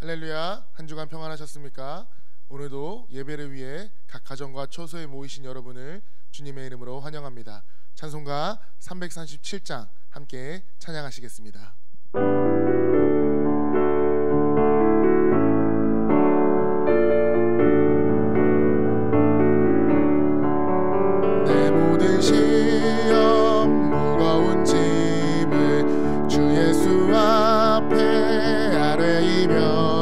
할렐루야. 한 주간 평안하셨습니까? 오늘도 예배를 위해 각 가정과 처소에 모이신 여러분을 주님의 이름으로 환영합니다. 찬송가 337장 함께 찬양하시겠습니다. 내 모든 시험 무거운 짐을 주 예수 앞에 아뢰이면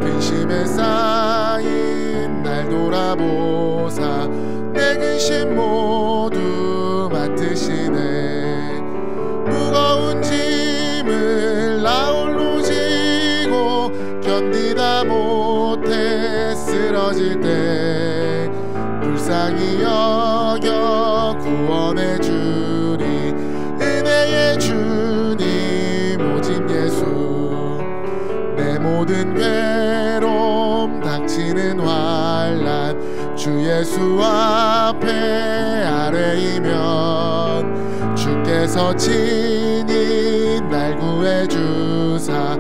근심에 쌓인 날 돌아보사 내 근심 모두 맡으시네. 무거운 짐을 나 홀로 지고 견디다 못해 쓰러질 때 불쌍히 여겨 구원해 주리. 은혜의 주님 오직 예수. 내 모든 괴로움 닥치는 환난 주 예수 앞에 아뢰이면 주께서 친히 날 구해주사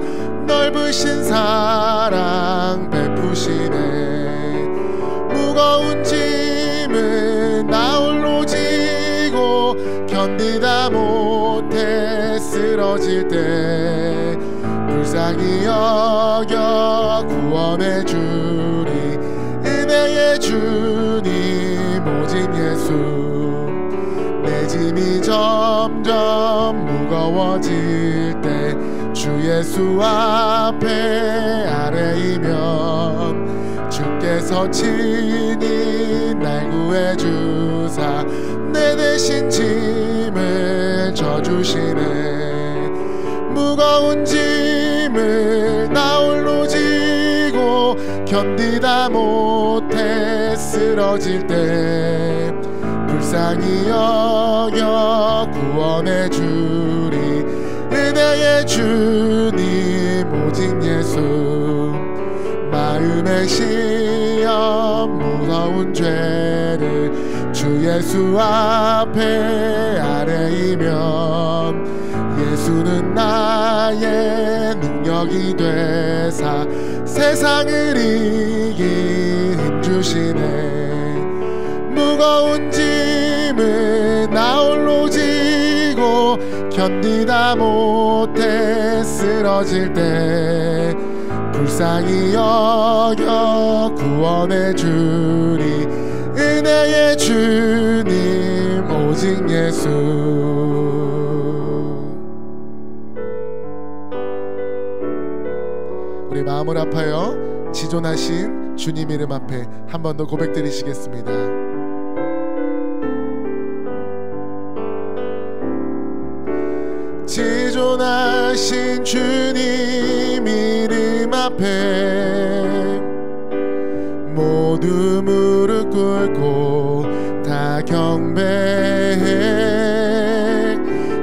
넓으신 사랑 베푸시네. 무거운 짐은 나 홀로 지고 견디다 못해 쓰러질 때 불쌍히 여겨 구원해 주리. 은혜의 주님 오직 예수. 내 짐이 점점 무거워질 때 주 예수 앞에 아뢰이면 주께서 친히 날 구해주사 내 대신 짐을 져주시네. 무거운 짐을 나 홀로 지고 견디다 못해 쓰러질 때 불쌍히 여겨 구원해 주리. 은혜의 주님 오직 예수. 마음의 시험 무서운 죄를 주 예수 앞에 아뢰이면 예수는 나의 능력이 되사 세상을 이길 힘 주시네. 무거운 짐을 나 홀로 지고 견디다 못해 쓰러질 때 불쌍히 여겨 구원해 주리. 은혜의 주님 오직 예수. 우리 마음을 아파요 지존하신 주님 이름 앞에 한 번 더 고백드리시겠습니다. 지존하신 주님 이름 앞에 모두 무릎 꿇고 다 경배해.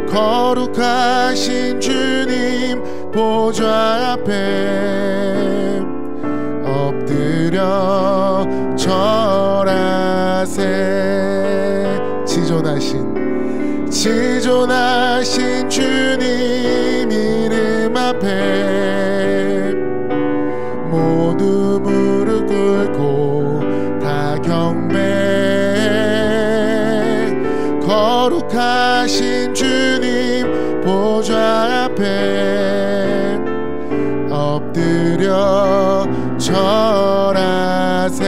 거룩하신 주님 보좌 앞에 엎드려 절하세. 지존하신 주님 이름 앞에 모두 무릎 꿇고 다 경배해. 거룩하신 주님 보좌 앞에 엎드려 절하세.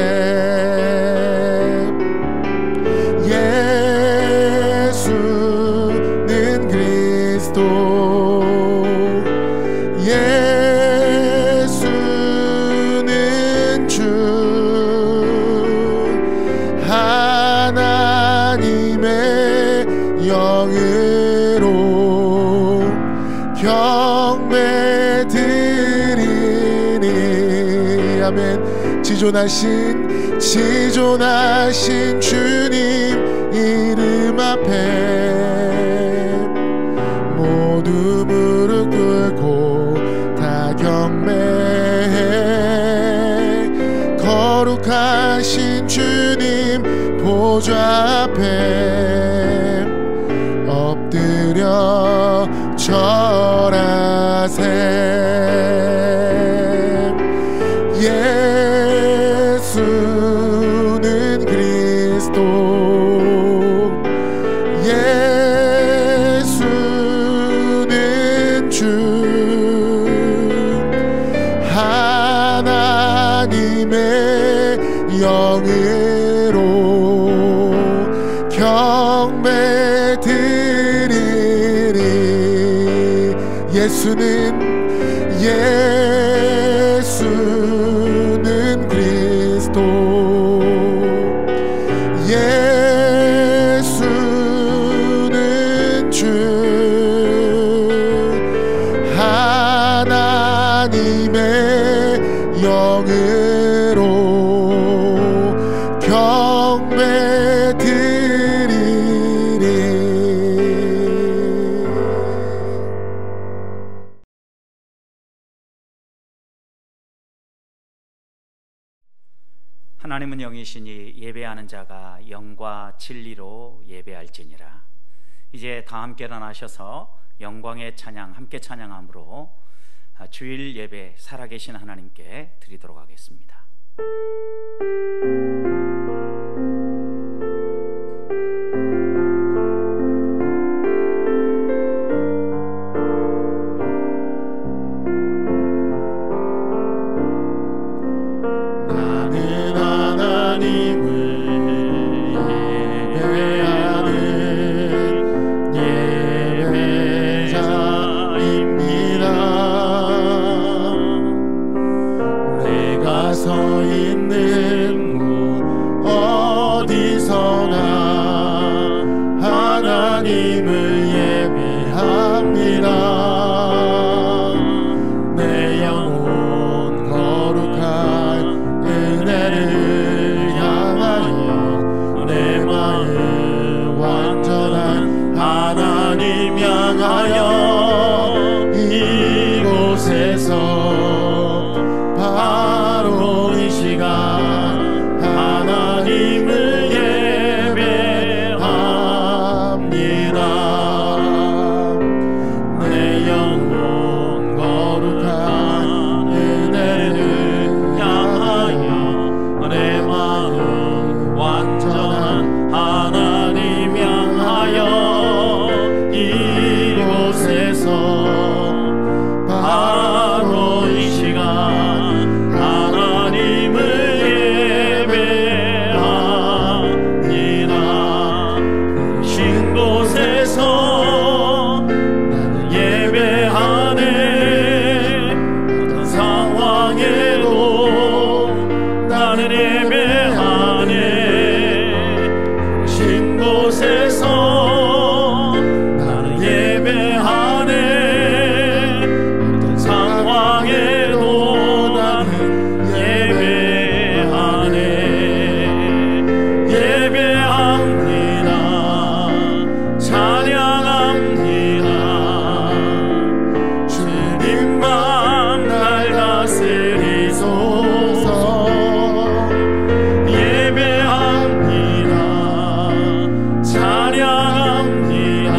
예수는 그리스도. 예수는 주. 하나님의 영으로 경배 드리니. 아멘. 지존하신 주님 이름 앞에 모두 무릎 꿇고 다 경배해. 거룩하신 주님 보좌 앞에 엎드려 절하세. 예수는 그리스도, 예수는 주, 하나님의 영으로 경배 드리리. 하나님은 영이시니 예배하는 자가 영과 진리로 예배할지니라. 이제 다 함께 일어나셔서 영광의 찬양 함께 찬양함으로 주일 예배 살아계신 하나님께 드리도록 하겠습니다. 나는 하나님을 예배하는 예배자입니다. 내가 서 있는 곳 어디서나 하나님을 예배합니다. 내 영혼 거룩한 은혜를 향하여 내 마음 완전한 하나님 향하여 이곳에서 바로 이 시간 하나님을 예배합니다. 내 영혼 거룩한 은혜를 향하여 내 마음 완전한 하나님 향하여 이곳에서 바로 이 시간 하나님을 예배합니다. 신 곳에서 나는 예배하네. 어떤 상황에도 나는 예배하네. 신 곳에서 나는 예배하네. 어떤 상황에도 나는 예배하네. 예배합니다. 찬양합니다. 주님만 날 다스리소서. 예배합니다. 찬양합니다.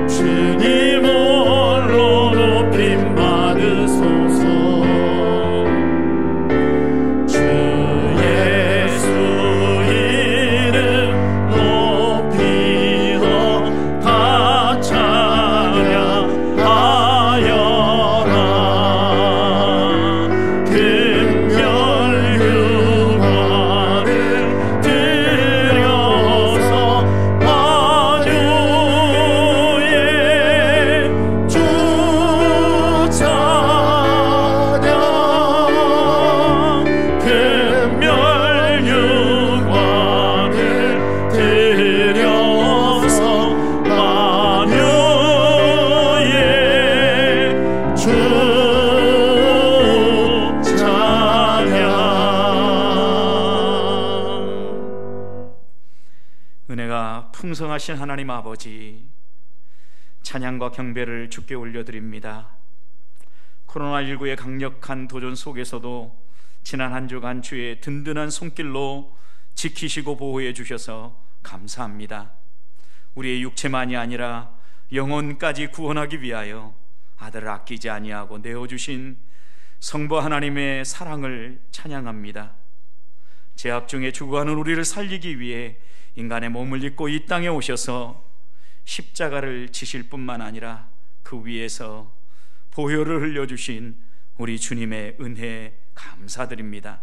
주님 홀로 높임 받으소서. 주 예수 이름 높이어 다 찬양하여라. 금별 유화를 드려서 환유의 주 찬양. 금별 유화를 드려서 환유의 주 찬양. 은혜가 풍성하신 하나님 아버지, 찬양과 경배를 주께 올려드립니다. 코로나19의 강력한 도전 속에서도 지난 한 주간 주의 든든한 손길로 지키시고 보호해 주셔서 감사합니다. 우리의 육체만이 아니라 영혼까지 구원하기 위하여 아들을 아끼지 아니하고 내어주신 성부 하나님의 사랑을 찬양합니다. 죄악 중에 죽어가는 우리를 살리기 위해 인간의 몸을 입고 이 땅에 오셔서 십자가를 지실 뿐만 아니라 그 위에서 보혈을 흘려주신 우리 주님의 은혜에 감사드립니다.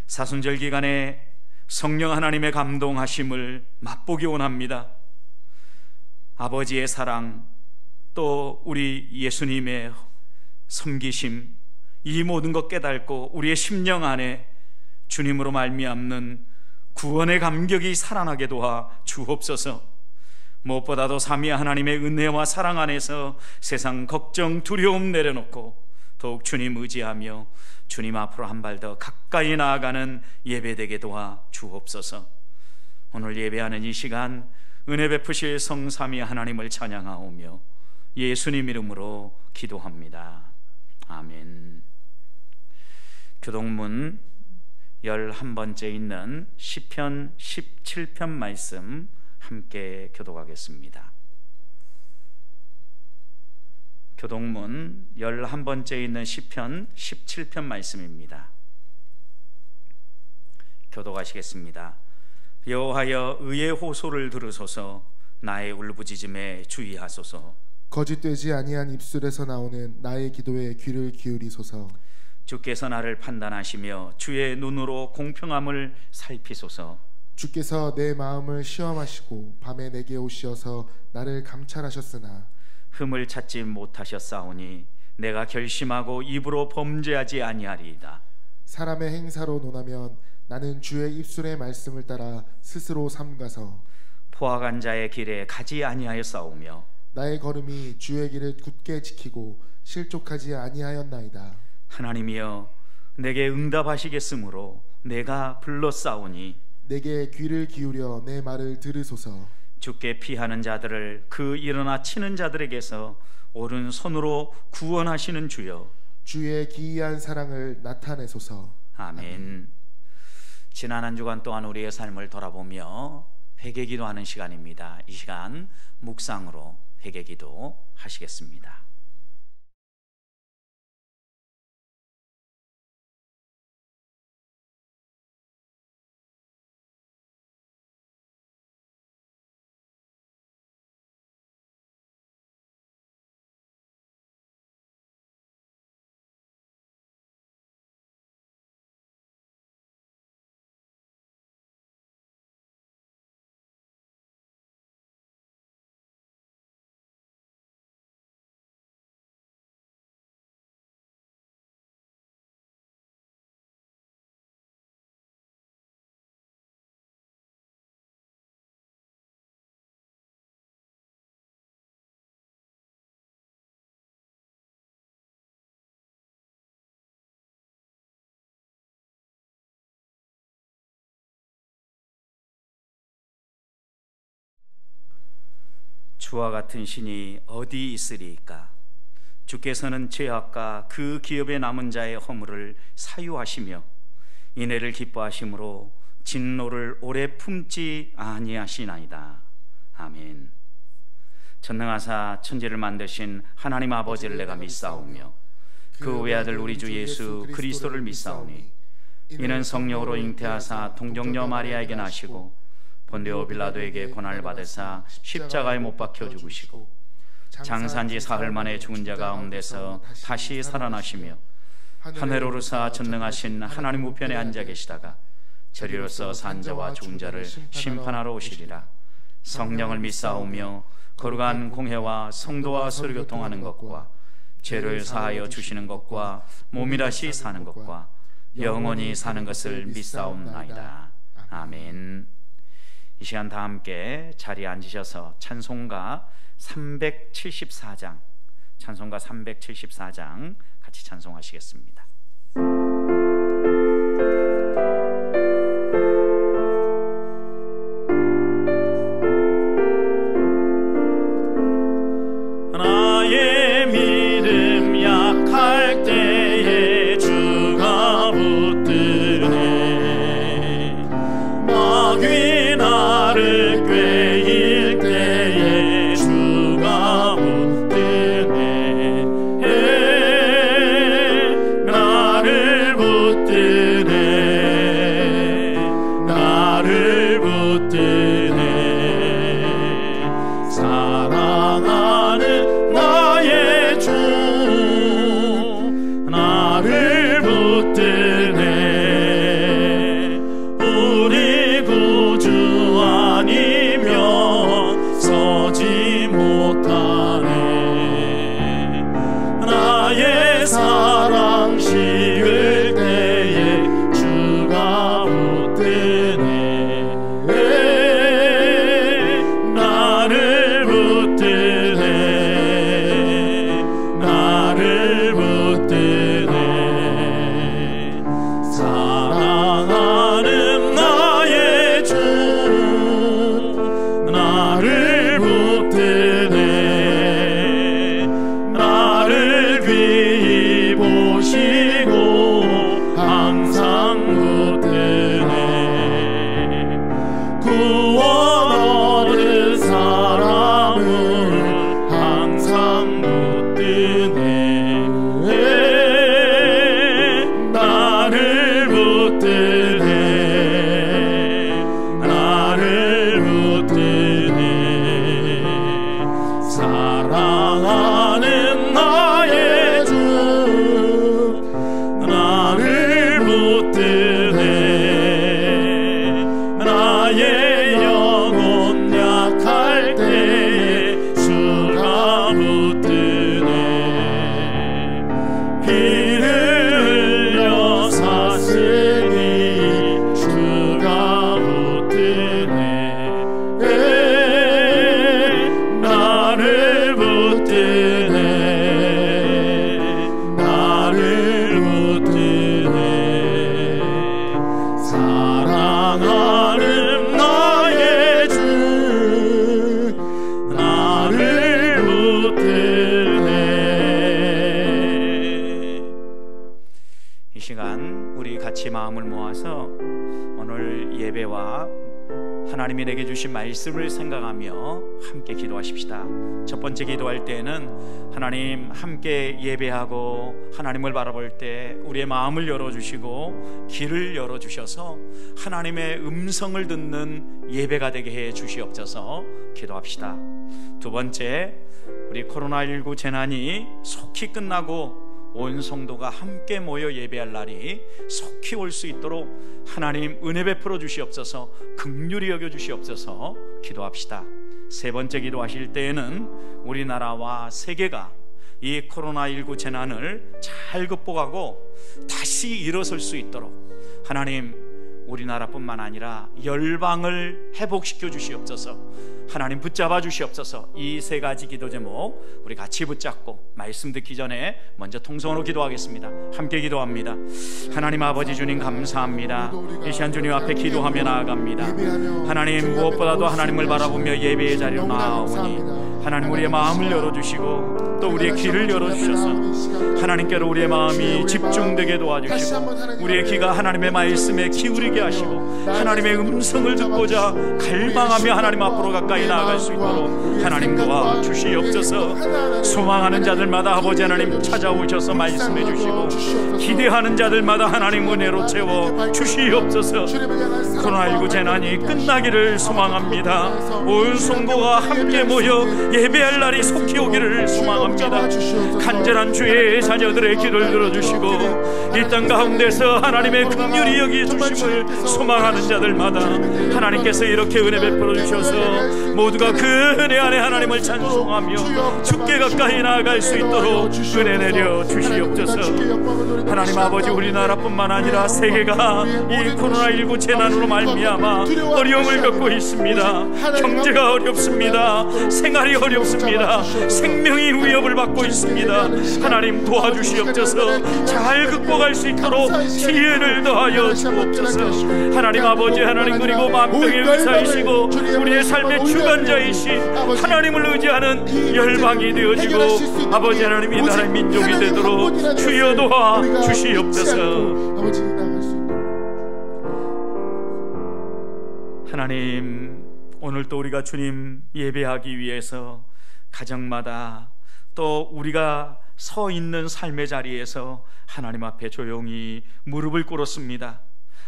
사순절 기간에 성령 하나님의 감동하심을 맛보기 원합니다. 아버지의 사랑, 또 우리 예수님의 섬기심, 이 모든 것 깨닫고 우리의 심령 안에 주님으로 말미암는 구원의 감격이 살아나게 도와 주옵소서. 무엇보다도 삼위 하나님의 은혜와 사랑 안에서 세상 걱정, 두려움 내려놓고 더욱 주님 의지하며 주님 앞으로 한 발 더 가까이 나아가는 예배되게 도와 주옵소서. 오늘 예배하는 이 시간 은혜 베푸실 성삼위 하나님을 찬양하오며 예수님 이름으로 기도합니다. 아멘. 교동문 11번째 있는 시편 17편 말씀 함께 교독하겠습니다. 교동문 11번째 있는 시편 17편 말씀입니다. 교독하시겠습니다. 여호와여 의의 호소를 들으소서. 나의 울부짖음에 주의하소서. 거짓되지 아니한 입술에서 나오는 나의 기도에 귀를 기울이소서. 주께서 나를 판단하시며 주의 눈으로 공평함을 살피소서. 주께서 내 마음을 시험하시고 밤에 내게 오시어서 나를 감찰하셨으나 흠을 찾지 못하셨사오니 내가 결심하고 입으로 범죄하지 아니하리이다. 사람의 행사로 논하면 나는 주의 입술의 말씀을 따라 스스로 삼가서 포악한 자의 길에 가지 아니하였사오며 나의 걸음이 주의 길을 굳게 지키고 실족하지 아니하였나이다. 하나님이여 내게 응답하시겠으므로 내가 불렀사오니 내게 귀를 기울여 내 말을 들으소서. 주께 피하는 자들을 그 일어나 치는 자들에게서 오른손으로 구원하시는 주여 주의 기이한 사랑을 나타내소서. 아멘. 지난 한 주간 동안 우리의 삶을 돌아보며 회개기도하는 시간입니다. 이 시간 묵상으로 회개기도 하시겠습니다. 주와 같은 신이 어디 있으리이까? 주께서는 죄악과 그 기업에 남은 자의 허물을 사유하시며 인애를 기뻐하심으로 진노를 오래 품지 아니하시나이다. 아멘. 전능하사 천지를 만드신 하나님 아버지를 내가 믿사오며 그 외아들 우리 주 예수 그리스도를 믿사오니 이는 성령으로 잉태하사 동정녀 마리아에게 나시고 본디오 빌라도에게 고난을 받으사 십자가에 못 박혀 죽으시고 장사한지 사흘 만에 죽은 자 가운데서 다시 살아나시며 하늘로 오르사 전능하신 하나님 우편에 앉아 계시다가 저리로서 산 자와 죽은 자를 심판하러 오시리라. 성령을 믿사오며 거룩한 공회와 성도와 서로 교통하는 것과 죄를 사하여 주시는 것과 몸이 다시 사는 것과 영원히 사는 것을 믿사옵나이다. 아멘. 이 시간 다 함께 자리에 앉으셔서 찬송가 374장 같이 찬송하시겠습니다. 나의 믿음 약할 때에 주가 붙드네. 마귀 나를 꾀일 때에 주가 붙드네. 나를 붙드네. 나를 붙드네. 사랑하는 나의 주 나를 붙드네. 우리 구주 아니면 서지 못하네. 마음을 모아서 오늘 예배와 하나님이 내게 주신 말씀을 생각하며 함께 기도하십시다. 첫 번째 기도할 때는 하나님 함께 예배하고 하나님을 바라볼 때 우리의 마음을 열어주시고 귀를 열어주셔서 하나님의 음성을 듣는 예배가 되게 해 주시옵소서 기도합시다. 두 번째, 우리 코로나19 재난이 속히 끝나고 온 성도가 함께 모여 예배할 날이 속히 올 수 있도록 하나님 은혜 베풀어 주시옵소서, 긍휼히 여겨 주시옵소서 기도합시다. 세 번째 기도하실 때에는 우리나라와 세계가 이 코로나19 재난을 잘 극복하고 다시 일어설 수 있도록 하나님 우리나라뿐만 아니라 열방을 회복시켜 주시옵소서, 하나님 붙잡아 주시옵소서. 이 세 가지 기도 제목 우리 같이 붙잡고 말씀 듣기 전에 먼저 통성으로 기도하겠습니다. 함께 기도합니다. 하나님 아버지 주님 감사합니다. 이 시간 주님 앞에 기도하며 나아갑니다. 하나님 무엇보다도 하나님을 바라보며 예배의 자리로 나아오니 하나님 우리의 마음을 열어주시고 또 우리의 귀를 열어주셔서 하나님께로 우리의 마음이 집중되게 도와주시고 우리의 귀가 하나님의 말씀에 기울이게 하시고 하나님의 음성을 듣고자 갈망하며 하나님 앞으로 가까이 나아갈 수 있도록 하나님 도와주시옵소서. 소망하는 자들마다 아버지 하나님 찾아오셔서 말씀해 주시고 기대하는 자들마다 하나님 은혜로 채워 주시옵소서. 코로나19 재난이 끝나기를 소망합니다. 온 성도가 함께 모여 예배할 날이 속히 오기를 소망합니다. 간절한 주의 자녀들의 기도를 들어주시고 이 땅 가운데서 하나님의 긍휼히 여기주심을 소망하는 자들마다 하나님께서 이렇게 은혜 베풀어 주셔서 모두가 그 은혜 안에 하나님을 찬송하며 주께 가까이 나아갈 수 있도록 은혜 내려 주시옵소서. 하나님 아버지 우리나라뿐만 아니라 세계가 이 코로나19 재난으로 말미암아 어려움을 겪고 있습니다. 경제가 어렵습니다. 생활이 어렵습니다. 생명이 위협을 받고 있습니다. 하나님 도와주시옵소서. 잘 극복할 수 있도록 지혜를 더하여 주옵소서. 하나님 아버지 하나님 그리고 만병의 의사이시고 우리의 삶의 주관자이신 하나님을 의지하는 열방이 되어지고 아버지 하나님 이 나라의 민족이 되도록 주여 도와주시옵소서. 하나님 오늘 또 우리가 주님 예배하기 위해서 가정마다 또 우리가 서 있는 삶의 자리에서 하나님 앞에 조용히 무릎을 꿇었습니다.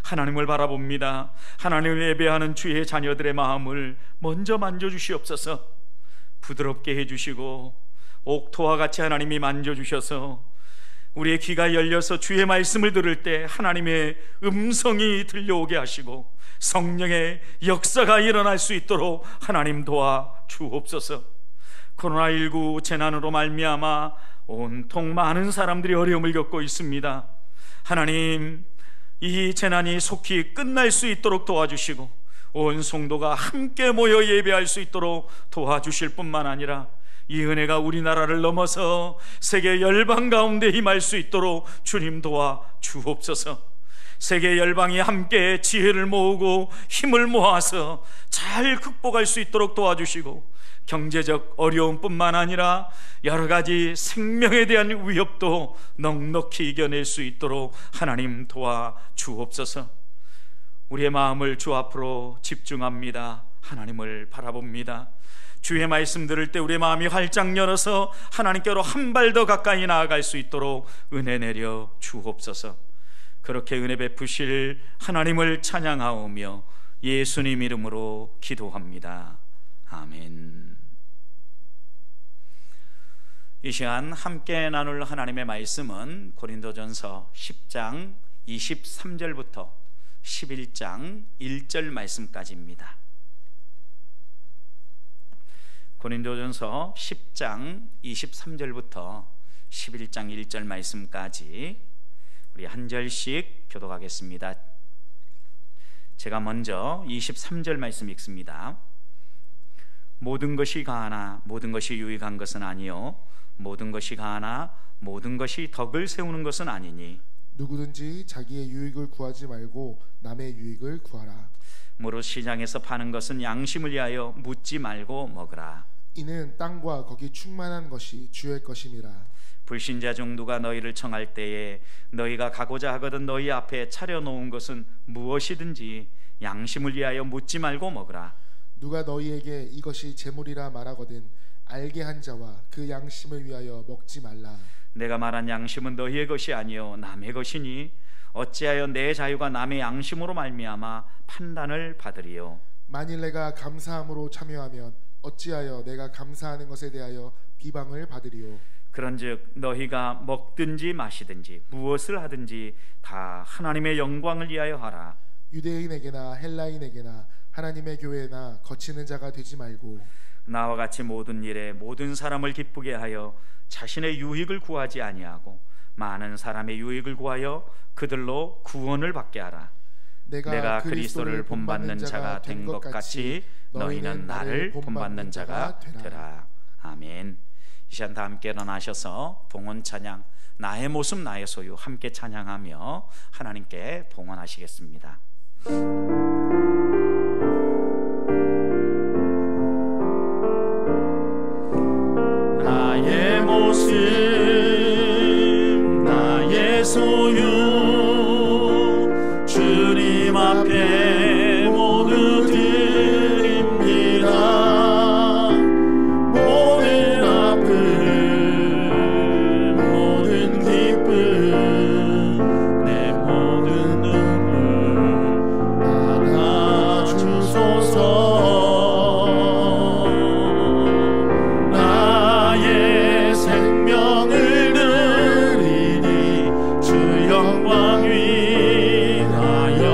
하나님을 바라봅니다. 하나님을 예배하는 주의 자녀들의 마음을 먼저 만져주시옵소서. 부드럽게 해주시고 옥토와 같이 하나님이 만져주셔서 우리의 귀가 열려서 주의 말씀을 들을 때 하나님의 음성이 들려오게 하시고 성령의 역사가 일어날 수 있도록 하나님 도와주옵소서. 코로나19 재난으로 말미암아 온통 많은 사람들이 어려움을 겪고 있습니다. 하나님 이 재난이 속히 끝날 수 있도록 도와주시고 온 성도가 함께 모여 예배할 수 있도록 도와주실 뿐만 아니라 이 은혜가 우리나라를 넘어서 세계 열방 가운데 임할 수 있도록 주님 도와주옵소서. 세계 열방이 함께 지혜를 모으고 힘을 모아서 잘 극복할 수 있도록 도와주시고 경제적 어려움뿐만 아니라 여러 가지 생명에 대한 위협도 넉넉히 이겨낼 수 있도록 하나님 도와주옵소서. 우리의 마음을 주 앞으로 집중합니다. 하나님을 바라봅니다. 주의 말씀 들을 때 우리의 마음이 활짝 열어서 하나님께로 한 발 더 가까이 나아갈 수 있도록 은혜 내려 주옵소서. 그렇게 은혜 베푸실 하나님을 찬양하오며 예수님 이름으로 기도합니다. 아멘. 이 시간 함께 나눌 하나님의 말씀은 고린도전서 10장 23절부터 11장 1절 말씀까지입니다. 고린도전서 10장 23절부터 11장 1절 말씀까지 우리 한 절씩 교독하겠습니다. 제가 먼저 23절 말씀 읽습니다. 모든 것이 가하나 모든 것이 유익한 것은 아니요 모든 것이 가하나 모든 것이 덕을 세우는 것은 아니니 누구든지 자기의 유익을 구하지 말고 남의 유익을 구하라. 무릇 시장에서 파는 것은 양심을 위하여 묻지 말고 먹으라. 이는 땅과 거기 충만한 것이 주의 것임이라. 불신자 중 누가 너희를 청할 때에 너희가 가고자 하거든 너희 앞에 차려놓은 것은 무엇이든지 양심을 위하여 묻지 말고 먹으라. 누가 너희에게 이것이 재물이라 말하거든 알게 한 자와 그 양심을 위하여 먹지 말라. 내가 말한 양심은 너희의 것이 아니요 남의 것이니 어찌하여 내 자유가 남의 양심으로 말미암아 판단을 받으리요. 만일 내가 감사함으로 참여하면 어찌하여 내가 감사하는 것에 대하여 비방을 받으리요. 그런즉 너희가 먹든지 마시든지 무엇을 하든지 다 하나님의 영광을 위하여 하라. 유대인에게나 헬라인에게나 하나님의 교회나 거치는 자가 되지 말고 나와 같이 모든 일에 모든 사람을 기쁘게 하여 자신의 유익을 구하지 아니하고 많은 사람의 유익을 구하여 그들로 구원을 받게 하라. 내가 그리스도를 본받는 자가 된 것 같이 너희는 나를 본받는 자가 되라. 아멘. 이 시간 다 함께 일어나셔서 봉헌 찬양 나의 모습 나의 소유 함께 찬양하며 하나님께 봉헌하시겠습니다. 나의 모습 나의 소유 주님 앞에 모두 드립니다. 모든 아픔 모든 기쁨 내 모든 눈물 받아주소서. 나의 생명을 드리니 주 영광 위하여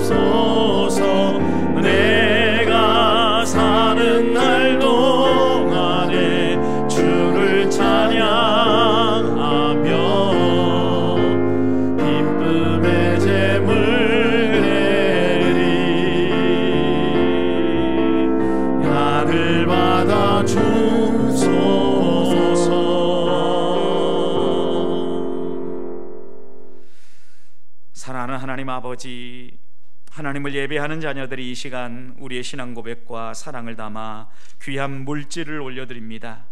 사용하옵소서. 내가 사는 날 동안에 주를 찬양하며 기쁨의 제물 내리 나를 받아주소서. 사랑하는 하나님 아버지, 하나님을 예배하는 자녀들이 이 시간 우리의 신앙 고백과 사랑을 담아 귀한 물질을 올려드립니다.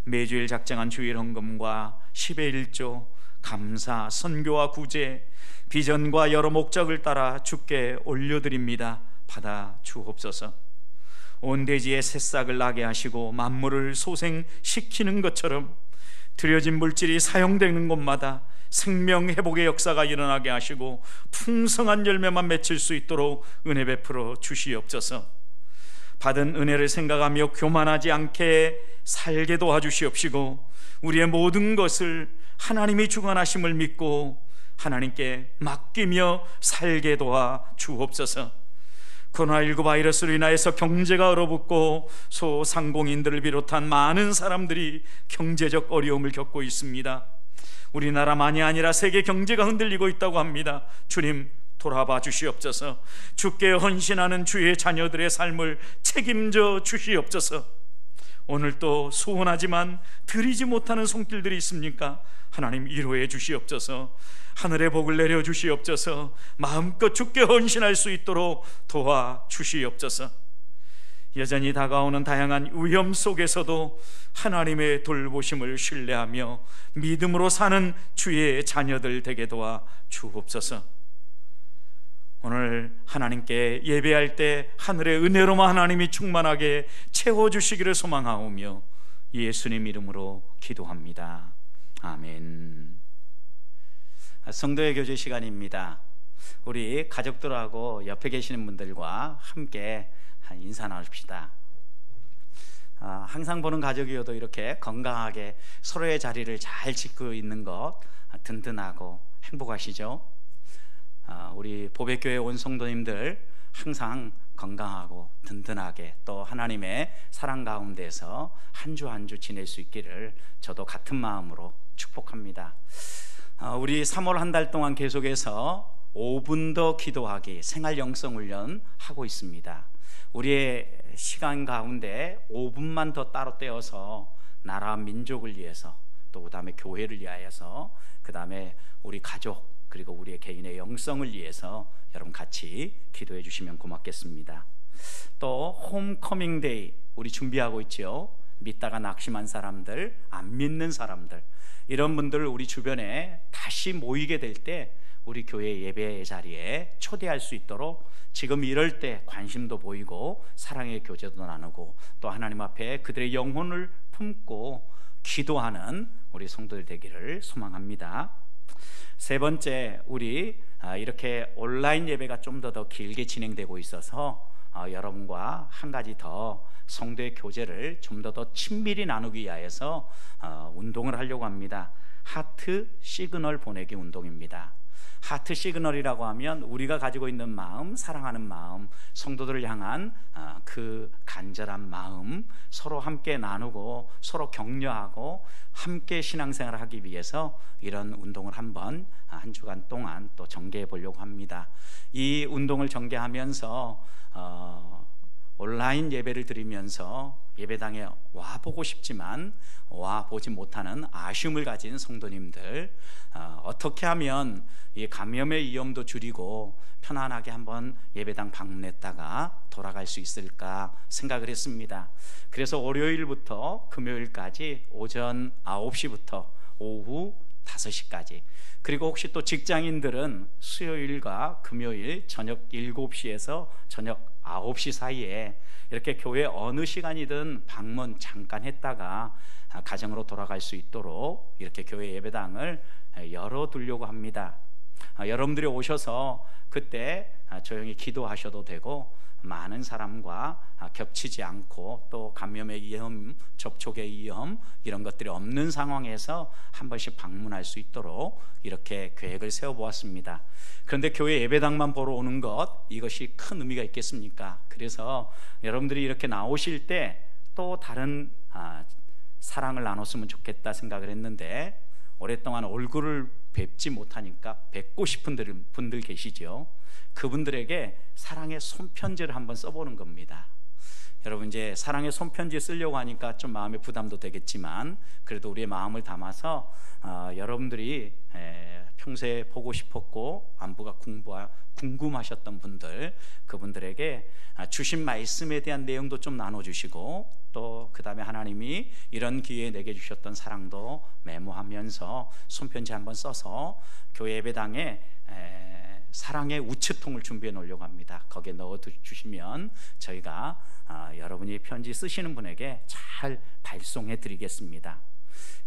매주일 작정한 주일 헌금과 10의 1조, 감사, 선교와 구제, 비전과 여러 목적을 따라 주께 올려드립니다. 받아 주옵소서. 온 대지에 새싹을 나게 하시고 만물을 소생시키는 것처럼 드려진 물질이 사용되는 곳마다 생명 회복의 역사가 일어나게 하시고 풍성한 열매만 맺힐 수 있도록 은혜 베풀어 주시옵소서. 받은 은혜를 생각하며 교만하지 않게 살게 도와주시옵시고 우리의 모든 것을 하나님이 주관하심을 믿고 하나님께 맡기며 살게 도와 주옵소서. 코로나19 바이러스로 인하여서 경제가 얼어붙고 소상공인들을 비롯한 많은 사람들이 경제적 어려움을 겪고 있습니다. 우리나라만이 아니라 세계 경제가 흔들리고 있다고 합니다. 주님 돌아봐 주시옵소서. 주께 헌신하는 주의 자녀들의 삶을 책임져 주시옵소서. 오늘 또 소원하지만 드리지 못하는 손길들이 있습니까? 하나님 위로해 주시옵소서. 하늘의 복을 내려 주시옵소서. 마음껏 주께 헌신할 수 있도록 도와 주시옵소서. 여전히 다가오는 다양한 위험 속에서도 하나님의 돌보심을 신뢰하며 믿음으로 사는 주의 자녀들 되게 도와 주옵소서. 오늘 하나님께 예배할 때 하늘의 은혜로만 하나님이 충만하게 채워주시기를 소망하오며 예수님 이름으로 기도합니다. 아멘. 성도의 교제 시간입니다. 우리 가족들하고 옆에 계시는 분들과 함께 인사 나눕시다. 항상 보는 가족이어도 이렇게 건강하게 서로의 자리를 잘 지키고 있는 것 든든하고 행복하시죠? 우리 보배교회 온 성도님들 항상 건강하고 든든하게 또 하나님의 사랑 가운데서 한 주 한 주 지낼 수 있기를 저도 같은 마음으로 축복합니다. 우리 3월 한 달 동안 계속해서 5분 더 기도하기 생활 영성 훈련 하고 있습니다. 우리의 시간 가운데 5분만 더 따로 떼어서 나라와 민족을 위해서 또 그 다음에 교회를 위하여서 그 다음에 우리 가족 그리고 우리의 개인의 영성을 위해서 여러분 같이 기도해 주시면 고맙겠습니다. 또 홈커밍 데이 우리 준비하고 있죠. 믿다가 낙심한 사람들, 안 믿는 사람들, 이런 분들을 우리 주변에 다시 모이게 될 때 우리 교회 예배 자리에 초대할 수 있도록 지금 이럴 때 관심도 보이고 사랑의 교제도 나누고 또 하나님 앞에 그들의 영혼을 품고 기도하는 우리 성도들 되기를 소망합니다. 세 번째, 우리 이렇게 온라인 예배가 좀 더 길게 진행되고 있어서 여러분과 한 가지 더 성도의 교제를 좀 더 친밀히 나누기 위하여서 운동을 하려고 합니다. 하트 시그널 보내기 운동입니다. 하트 시그널이라고 하면 우리가 가지고 있는 마음, 사랑하는 마음, 성도들을 향한 그 간절한 마음 서로 함께 나누고 서로 격려하고 함께 신앙생활을 하기 위해서 이런 운동을 한번 한 주간 동안 또 전개해 보려고 합니다. 이 운동을 전개하면서 온라인 예배를 드리면서 예배당에 와보고 싶지만 와보지 못하는 아쉬움을 가진 성도님들, 어떻게 하면 이 감염의 위험도 줄이고 편안하게 한번 예배당 방문했다가 돌아갈 수 있을까 생각을 했습니다. 그래서 월요일부터 금요일까지 오전 9시부터 오후 5시까지, 그리고 혹시 또 직장인들은 수요일과 금요일 저녁 7시에서 저녁 9시 사이에 이렇게 교회 어느 시간이든 방문 잠깐 했다가 가정으로 돌아갈 수 있도록 이렇게 교회 예배당을 열어두려고 합니다. 여러분들이 오셔서 그때 조용히 기도하셔도 되고 많은 사람과 겹치지 않고 또 감염의 위험, 접촉의 위험 이런 것들이 없는 상황에서 한 번씩 방문할 수 있도록 이렇게 계획을 세워보았습니다. 그런데 교회 예배당만 보러 오는 것, 이것이 큰 의미가 있겠습니까? 그래서 여러분들이 이렇게 나오실 때 또 다른 사랑을 나눴으면 좋겠다 생각을 했는데, 오랫동안 얼굴을 뵙지 못하니까 뵙고 싶은 분들 계시죠. 그분들에게 사랑의 손편지를 한번 써보는 겁니다. 여러분, 이제 사랑의 손편지 쓰려고 하니까 좀 마음의 부담도 되겠지만 그래도 우리의 마음을 담아서 여러분들이 평소에 보고 싶었고 안부가 궁금하셨던 분들, 그분들에게 주신 말씀에 대한 내용도 좀 나눠주시고 또 그 다음에 하나님이 이런 기회에 내게 주셨던 사랑도 메모하면서 손편지 한번 써서 교회 예배당에 사랑의 우체통을 준비해 놓으려고 합니다. 거기에 넣어 주시면 저희가 여러분이 편지 쓰시는 분에게 잘 발송해 드리겠습니다.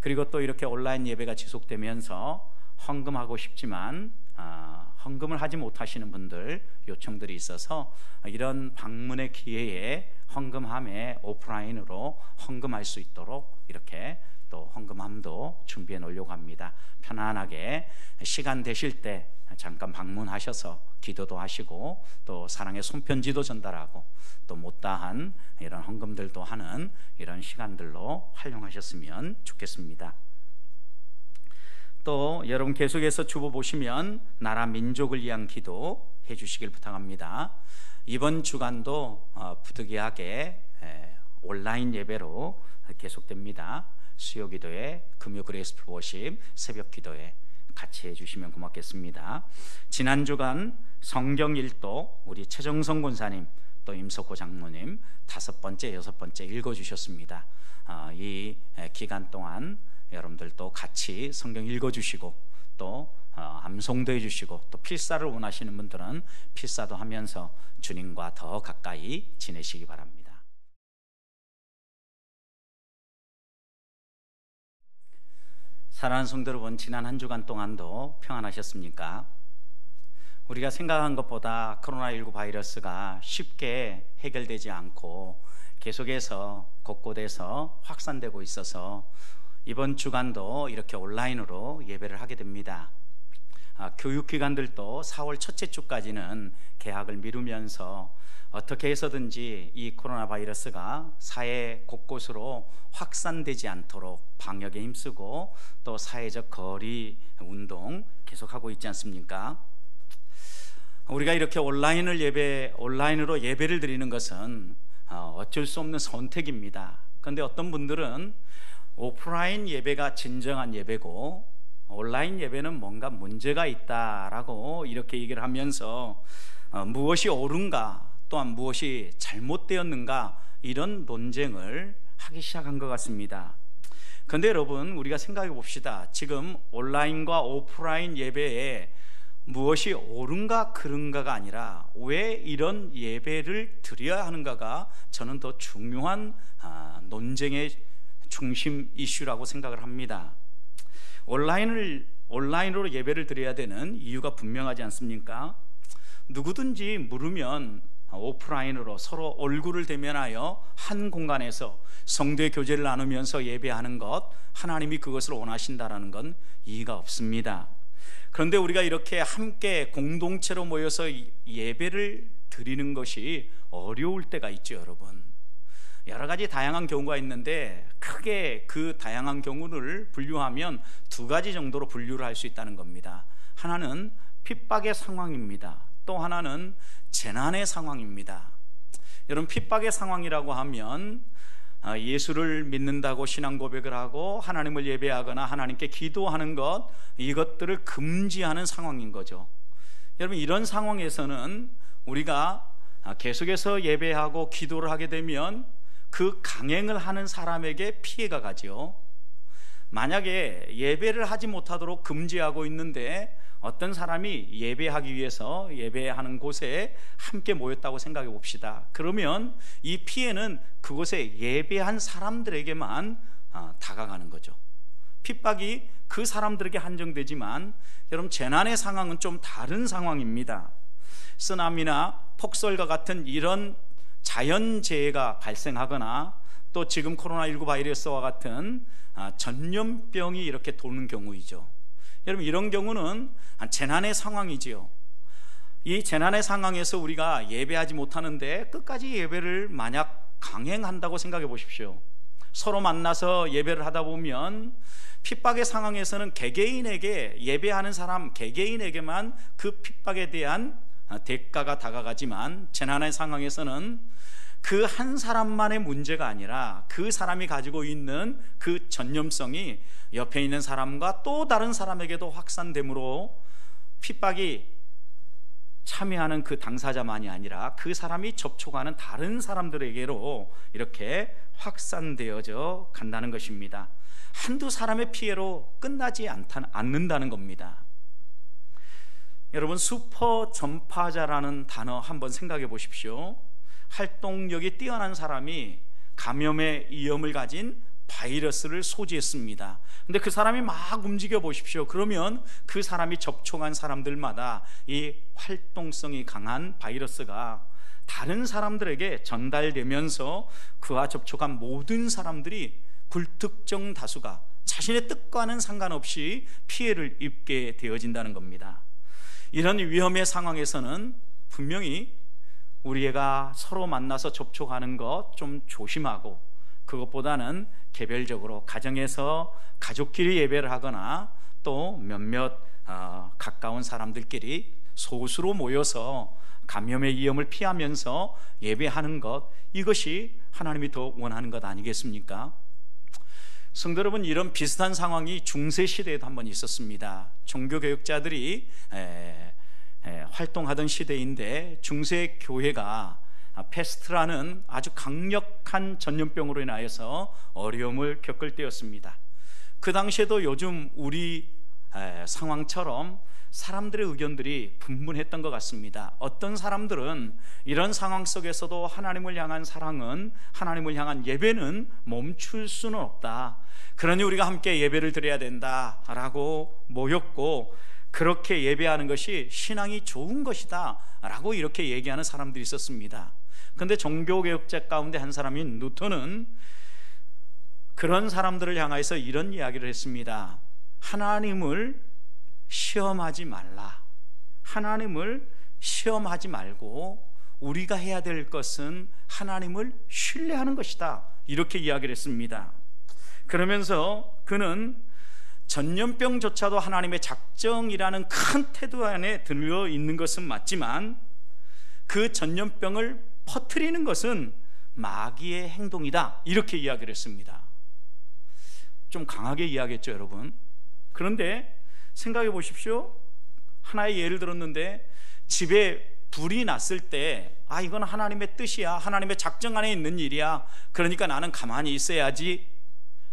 그리고 또 이렇게 온라인 예배가 지속되면서 헌금하고 싶지만 헌금을 하지 못하시는 분들 요청들이 있어서 이런 방문의 기회에 헌금함에 오프라인으로 헌금할 수 있도록 이렇게 또 헌금함도 준비해 놓으려고 합니다. 편안하게 시간 되실 때 잠깐 방문하셔서 기도도 하시고 또 사랑의 손편지도 전달하고 또 못다한 이런 헌금들도 하는 이런 시간들로 활용하셨으면 좋겠습니다. 또 여러분 계속해서 주보 보시면 나라 민족을 위한 기도 해주시길 부탁합니다. 이번 주간도 부득이하게 온라인 예배로 계속됩니다. 수요 기도회, 금요 그레이스 워십, 새벽 기도회 같이 해주시면 고맙겠습니다. 지난 주간 성경 일독 우리 최정성 권사님 또 임석호 장로님 5번째, 6번째 읽어주셨습니다. 이 기간 동안 여러분들도 같이 성경 읽어주시고 또 암송도 해주시고 또 필사를 원하시는 분들은 필사도 하면서 주님과 더 가까이 지내시기 바랍니다. 사랑하는 성도 여러분, 지난 한 주간 동안도 평안하셨습니까? 우리가 생각한 것보다 코로나19 바이러스가 쉽게 해결되지 않고 계속해서 곳곳에서 확산되고 있어서 이번 주간도 이렇게 온라인으로 예배를 하게 됩니다. 교육기관들도 4월 첫째 주까지는 개학을 미루면서 어떻게 해서든지 이 코로나 바이러스가 사회 곳곳으로 확산되지 않도록 방역에 힘쓰고 또 사회적 거리 운동 계속하고 있지 않습니까? 우리가 이렇게 온라인으로 예배를 드리는 것은 어쩔 수 없는 선택입니다. 그런데 어떤 분들은 오프라인 예배가 진정한 예배고 온라인 예배는 뭔가 문제가 있다라고 이렇게 얘기를 하면서 무엇이 옳은가 또한 무엇이 잘못되었는가, 이런 논쟁을 하기 시작한 것 같습니다. 그런데 여러분, 우리가 생각해 봅시다. 지금 온라인과 오프라인 예배에 무엇이 옳은가 그른가가 아니라 왜 이런 예배를 드려야 하는가가 저는 더 중요한 논쟁의 중심 이슈라고 생각을 합니다. 온라인으로 예배를 드려야 되는 이유가 분명하지 않습니까? 누구든지 물으면 오프라인으로 서로 얼굴을 대면하여 한 공간에서 성도의 교제를 나누면서 예배하는 것, 하나님이 그것을 원하신다라는 건 이의가 없습니다. 그런데 우리가 이렇게 함께 공동체로 모여서 예배를 드리는 것이 어려울 때가 있죠, 여러분. 여러 가지 다양한 경우가 있는데 크게 그 다양한 경우를 분류하면 두 가지 정도로 분류를 할 수 있다는 겁니다. 하나는 핍박의 상황입니다. 또 하나는 재난의 상황입니다. 여러분, 핍박의 상황이라고 하면 예수를 믿는다고 신앙 고백을 하고 하나님을 예배하거나 하나님께 기도하는 것, 이것들을 금지하는 상황인 거죠. 여러분, 이런 상황에서는 우리가 계속해서 예배하고 기도를 하게 되면 그 강행을 하는 사람에게 피해가 가죠. 만약에 예배를 하지 못하도록 금지하고 있는데 어떤 사람이 예배하기 위해서 예배하는 곳에 함께 모였다고 생각해 봅시다. 그러면 이 피해는 그곳에 예배한 사람들에게만 다가가는 거죠. 핍박이 그 사람들에게 한정되지만 여러분, 재난의 상황은 좀 다른 상황입니다. 쓰나미나 폭설과 같은 이런 자연재해가 발생하거나 또 지금 코로나19 바이러스와 같은 전염병이 이렇게 도는 경우이죠. 여러분, 이런 경우는 재난의 상황이지요. 이 재난의 상황에서 우리가 예배하지 못하는데 끝까지 예배를 만약 강행한다고 생각해 보십시오. 서로 만나서 예배를 하다 보면 핍박의 상황에서는 개개인에게, 예배하는 사람 개개인에게만 그 핍박에 대한 대가가 다가가지만 재난의 상황에서는 그 한 사람만의 문제가 아니라 그 사람이 가지고 있는 그 전염성이 옆에 있는 사람과 또 다른 사람에게도 확산되므로 핍박이 참여하는 그 당사자만이 아니라 그 사람이 접촉하는 다른 사람들에게로 이렇게 확산되어져 간다는 것입니다. 한두 사람의 피해로 끝나지 않는다는 겁니다. 여러분, 슈퍼 전파자라는 단어 한번 생각해 보십시오. 활동력이 뛰어난 사람이 감염의 위험을 가진 바이러스를 소지했습니다. 근데 그 사람이 막 움직여 보십시오. 그러면 그 사람이 접촉한 사람들마다 이 활동성이 강한 바이러스가 다른 사람들에게 전달되면서 그와 접촉한 모든 사람들이 불특정 다수가 자신의 뜻과는 상관없이 피해를 입게 되어진다는 겁니다. 이런 위험의 상황에서는 분명히 우리가 서로 만나서 접촉하는 것 좀 조심하고, 그것보다는 개별적으로 가정에서 가족끼리 예배를 하거나 또 몇몇 가까운 사람들끼리 소수로 모여서 감염의 위험을 피하면서 예배하는 것, 이것이 하나님이 더 원하는 것 아니겠습니까? 성도 여러분, 이런 비슷한 상황이 중세 시대에도 한번 있었습니다. 종교개혁자들이 활동하던 시대인데 중세 교회가 패스트라는 아주 강력한 전염병으로 인하여서 어려움을 겪을 때였습니다. 그 당시에도 요즘 우리 상황처럼 사람들의 의견들이 분분했던 것 같습니다. 어떤 사람들은 이런 상황 속에서도 하나님을 향한 사랑은, 하나님을 향한 예배는 멈출 수는 없다, 그러니 우리가 함께 예배를 드려야 된다라고 모였고, 그렇게 예배하는 것이 신앙이 좋은 것이다 라고 이렇게 얘기하는 사람들이 있었습니다. 그런데 종교개혁자 가운데 한 사람인 루터는 그런 사람들을 향해서 이런 이야기를 했습니다. 하나님을 시험하지 말라. 하나님을 시험하지 말고 우리가 해야 될 것은 하나님을 신뢰하는 것이다, 이렇게 이야기를 했습니다. 그러면서 그는 전염병조차도 하나님의 작정이라는 큰 태도 안에 들어 있는 것은 맞지만 그 전염병을 퍼뜨리는 것은 마귀의 행동이다, 이렇게 이야기를 했습니다. 좀 강하게 이야기했죠, 여러분. 그런데 생각해 보십시오. 하나의 예를 들었는데 집에 불이 났을 때 이건 하나님의 뜻이야, 하나님의 작정 안에 있는 일이야, 그러니까 나는 가만히 있어야지,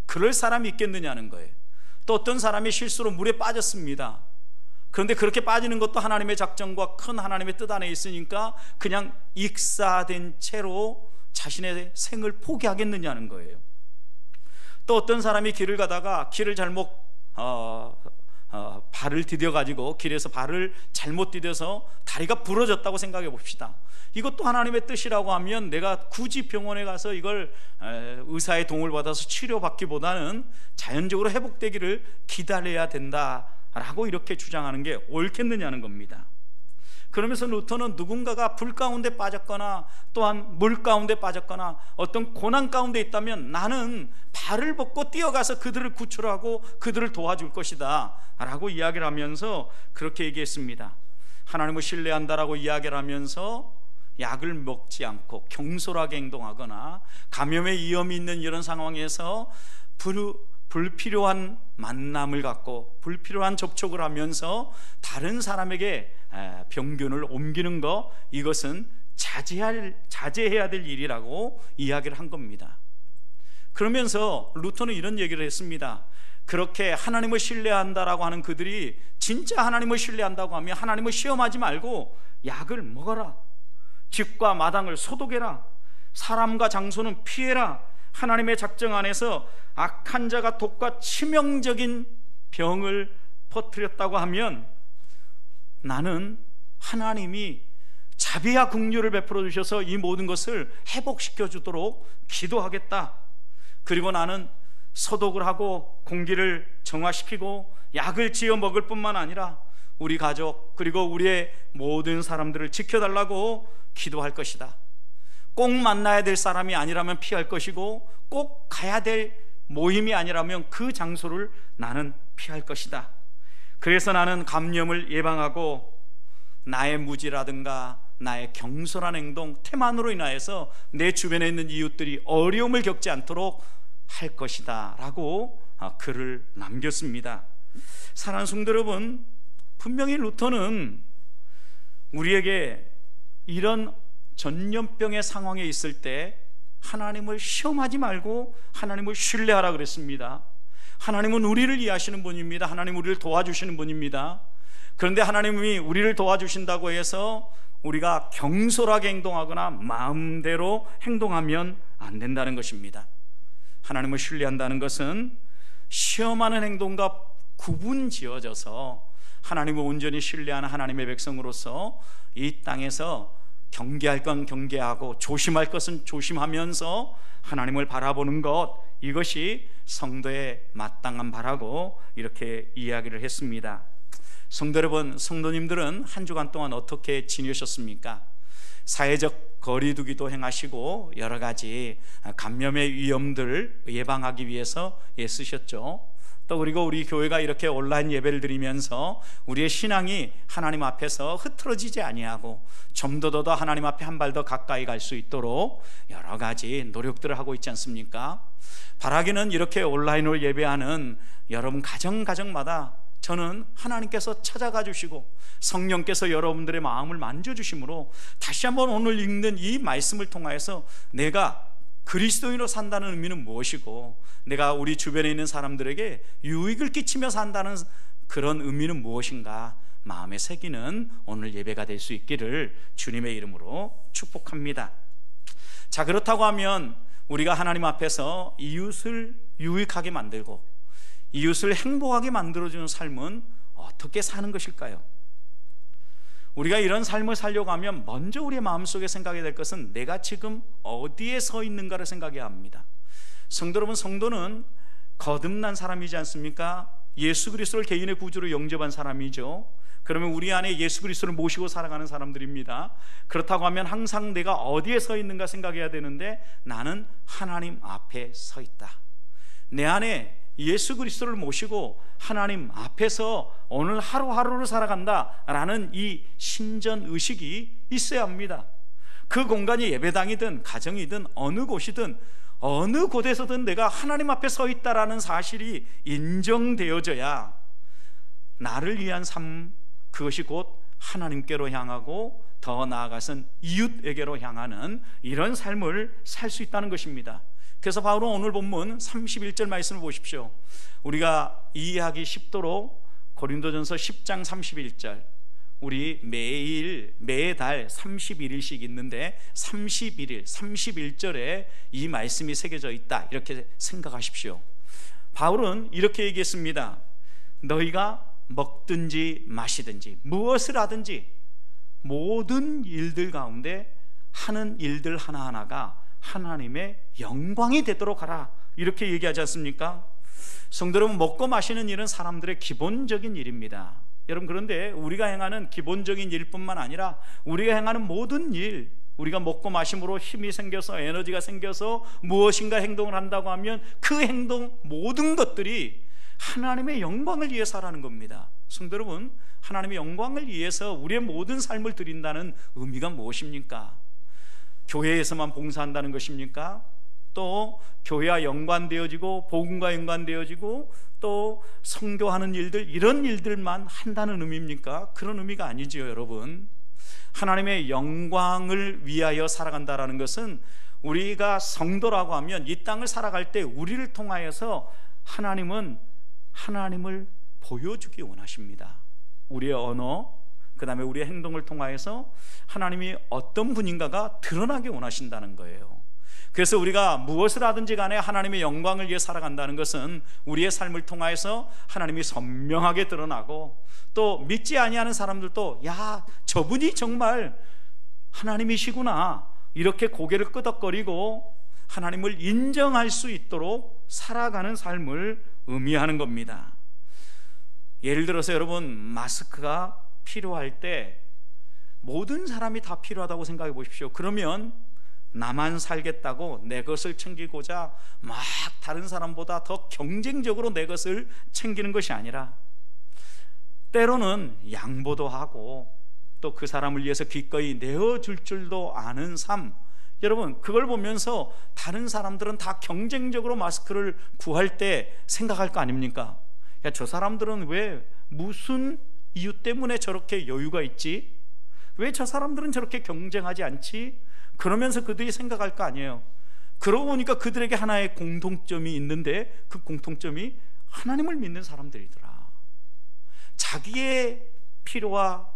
그럴 사람이 있겠느냐는 거예요. 또 어떤 사람이 실수로 물에 빠졌습니다. 그런데 그렇게 빠지는 것도 하나님의 작정과 큰 하나님의 뜻 안에 있으니까 그냥 익사된 채로 자신의 생을 포기하겠느냐는 거예요. 또 어떤 사람이 길을 가다가 길을 잘못 발을 디뎌가지고 길에서 발을 잘못 디뎌서 다리가 부러졌다고 생각해 봅시다. 이것도 하나님의 뜻이라고 하면 내가 굳이 병원에 가서 이걸 의사의 도움을 받아서 치료받기보다는 자연적으로 회복되기를 기다려야 된다라고 이렇게 주장하는 게 옳겠느냐는 겁니다. 그러면서 루터는 누군가가 불 가운데 빠졌거나 또한 물 가운데 빠졌거나 어떤 고난 가운데 있다면 나는 발을 벗고 뛰어가서 그들을 구출하고 그들을 도와줄 것이다 라고 이야기를 하면서 그렇게 얘기했습니다. 하나님을 신뢰한다라고 이야기를 하면서 약을 먹지 않고 경솔하게 행동하거나 감염의 위험이 있는 이런 상황에서 불필요한 만남을 갖고 불필요한 접촉을 하면서 다른 사람에게 병균을 옮기는 것, 이것은 자제해야 될 일이라고 이야기를 한 겁니다. 그러면서 루터는 이런 얘기를 했습니다. 그렇게 하나님을 신뢰한다라고 하는 그들이 진짜 하나님을 신뢰한다고 하면 하나님을 시험하지 말고 약을 먹어라, 집과 마당을 소독해라, 사람과 장소는 피해라, 하나님의 작정 안에서 악한 자가 독과 치명적인 병을 퍼뜨렸다고 하면 나는 하나님이 자비와 긍휼을 베풀어 주셔서 이 모든 것을 회복시켜 주도록 기도하겠다. 그리고 나는 소독을 하고 공기를 정화시키고 약을 지어 먹을 뿐만 아니라 우리 가족 그리고 우리의 모든 사람들을 지켜달라고 기도할 것이다. 꼭 만나야 될 사람이 아니라면 피할 것이고 꼭 가야 될 모임이 아니라면 그 장소를 나는 피할 것이다. 그래서 나는 감염을 예방하고 나의 무지라든가 나의 경솔한 행동, 태만으로 인하여서 내 주변에 있는 이웃들이 어려움을 겪지 않도록 할 것이다 라고 글을 남겼습니다. 사랑하는 성도 여러분, 분명히 루터는 우리에게 이런 전염병의 상황에 있을 때 하나님을 시험하지 말고 하나님을 신뢰하라 그랬습니다. 하나님은 우리를 이해하시는 분입니다. 하나님은 우리를 도와주시는 분입니다. 그런데 하나님이 우리를 도와주신다고 해서 우리가 경솔하게 행동하거나 마음대로 행동하면 안 된다는 것입니다. 하나님을 신뢰한다는 것은 시험하는 행동과 구분지어져서 하나님을 온전히 신뢰하는 하나님의 백성으로서 이 땅에서 경계할 건 경계하고 조심할 것은 조심하면서 하나님을 바라보는 것, 이것이 성도의 마땅한 바라고 이렇게 이야기를 했습니다. 성도 여러분, 성도님들은 한 주간 동안 어떻게 지내셨습니까? 사회적 거리두기도 행하시고 여러 가지 감염의 위험들을 예방하기 위해서 애쓰셨죠. 또 그리고 우리 교회가 이렇게 온라인 예배를 드리면서 우리의 신앙이 하나님 앞에서 흐트러지지 아니하고 좀 더 하나님 앞에 한 발 더 가까이 갈 수 있도록 여러 가지 노력들을 하고 있지 않습니까? 바라기는 이렇게 온라인으로 예배하는 여러분 가정마다 저는 하나님께서 찾아가 주시고 성령께서 여러분들의 마음을 만져주심으로 다시 한번 오늘 읽는 이 말씀을 통하여서 내가 그리스도인으로 산다는 의미는 무엇이고 내가 우리 주변에 있는 사람들에게 유익을 끼치며 산다는 그런 의미는 무엇인가 마음에 새기는 오늘 예배가 될 수 있기를 주님의 이름으로 축복합니다. 자, 그렇다고 하면 우리가 하나님 앞에서 이웃을 유익하게 만들고 이웃을 행복하게 만들어주는 삶은 어떻게 사는 것일까요? 우리가 이런 삶을 살려고 하면 먼저 우리의 마음속에 생각해야 될 것은 내가 지금 어디에 서 있는가를 생각해야 합니다. 성도 여러분, 성도는 거듭난 사람이지 않습니까? 예수 그리스도를 개인의 구주로 영접한 사람이죠. 그러면 우리 안에 예수 그리스도를 모시고 살아가는 사람들입니다. 그렇다고 하면 항상 내가 어디에 서 있는가 생각해야 되는데 나는 하나님 앞에 서 있다. 내 안에 예수 그리스도를 모시고 하나님 앞에서 오늘 하루하루를 살아간다라는 이 신전의식이 있어야 합니다. 그 공간이 예배당이든 가정이든 어느 곳이든 어느 곳에서든 내가 하나님 앞에 서 있다라는 사실이 인정되어져야 나를 위한 삶, 그것이 곧 하나님께로 향하고 더 나아가선 이웃에게로 향하는 이런 삶을 살 수 있다는 것입니다. 그래서 바울은 오늘 본문 31절 말씀을 보십시오. 우리가 이해하기 쉽도록 고린도전서 10장 31절, 우리 매달 31일씩 있는데 31일, 31절에 이 말씀이 새겨져 있다, 이렇게 생각하십시오. 바울은 이렇게 얘기했습니다. 너희가 먹든지 마시든지 무엇을 하든지 모든 일들 가운데 하는 일들 하나하나가 하나님의 영광이 되도록 하라, 이렇게 얘기하지 않습니까? 성도 여러분, 먹고 마시는 일은 사람들의 기본적인 일입니다. 여러분, 그런데 우리가 행하는 기본적인 일뿐만 아니라 우리가 행하는 모든 일, 우리가 먹고 마심으로 힘이 생겨서 에너지가 생겨서 무엇인가 행동을 한다고 하면 그 행동 모든 것들이 하나님의 영광을 위해서 하라는 겁니다. 성도 여러분, 하나님의 영광을 위해서 우리의 모든 삶을 드린다는 의미가 무엇입니까? 교회에서만 봉사한다는 것입니까? 또 교회와 연관되어지고 복음과 연관되어지고 또 선교하는 일들, 이런 일들만 한다는 의미입니까? 그런 의미가 아니지요, 여러분. 하나님의 영광을 위하여 살아간다라는 것은 우리가 성도라고 하면 이 땅을 살아갈 때 우리를 통하여서 하나님은 하나님을 보여주기 원하십니다. 우리의 언어, 그 다음에 우리의 행동을 통하여서 하나님이 어떤 분인가가 드러나게 원하신다는 거예요. 그래서 우리가 무엇을 하든지 간에 하나님의 영광을 위해 살아간다는 것은 우리의 삶을 통하여서 하나님이 선명하게 드러나고, 또 믿지 아니하는 사람들도 야, 저분이 정말 하나님이시구나, 이렇게 고개를 끄덕거리고 하나님을 인정할 수 있도록 살아가는 삶을 의미하는 겁니다. 예를 들어서 여러분, 마스크가 필요할 때 모든 사람이 다 필요하다고 생각해 보십시오. 그러면 나만 살겠다고 내 것을 챙기고자 막 다른 사람보다 더 경쟁적으로 내 것을 챙기는 것이 아니라 때로는 양보도 하고 또 그 사람을 위해서 기꺼이 내어줄 줄도 아는 삶, 여러분, 그걸 보면서 다른 사람들은 다 경쟁적으로 마스크를 구할 때 생각할 거 아닙니까? 야, 저 사람들은 왜 무슨 이유 때문에 저렇게 여유가 있지? 왜 저 사람들은 저렇게 경쟁하지 않지? 그러면서 그들이 생각할 거 아니에요. 그러고 보니까 그들에게 하나의 공통점이 있는데 그 공통점이 하나님을 믿는 사람들이더라. 자기의 필요와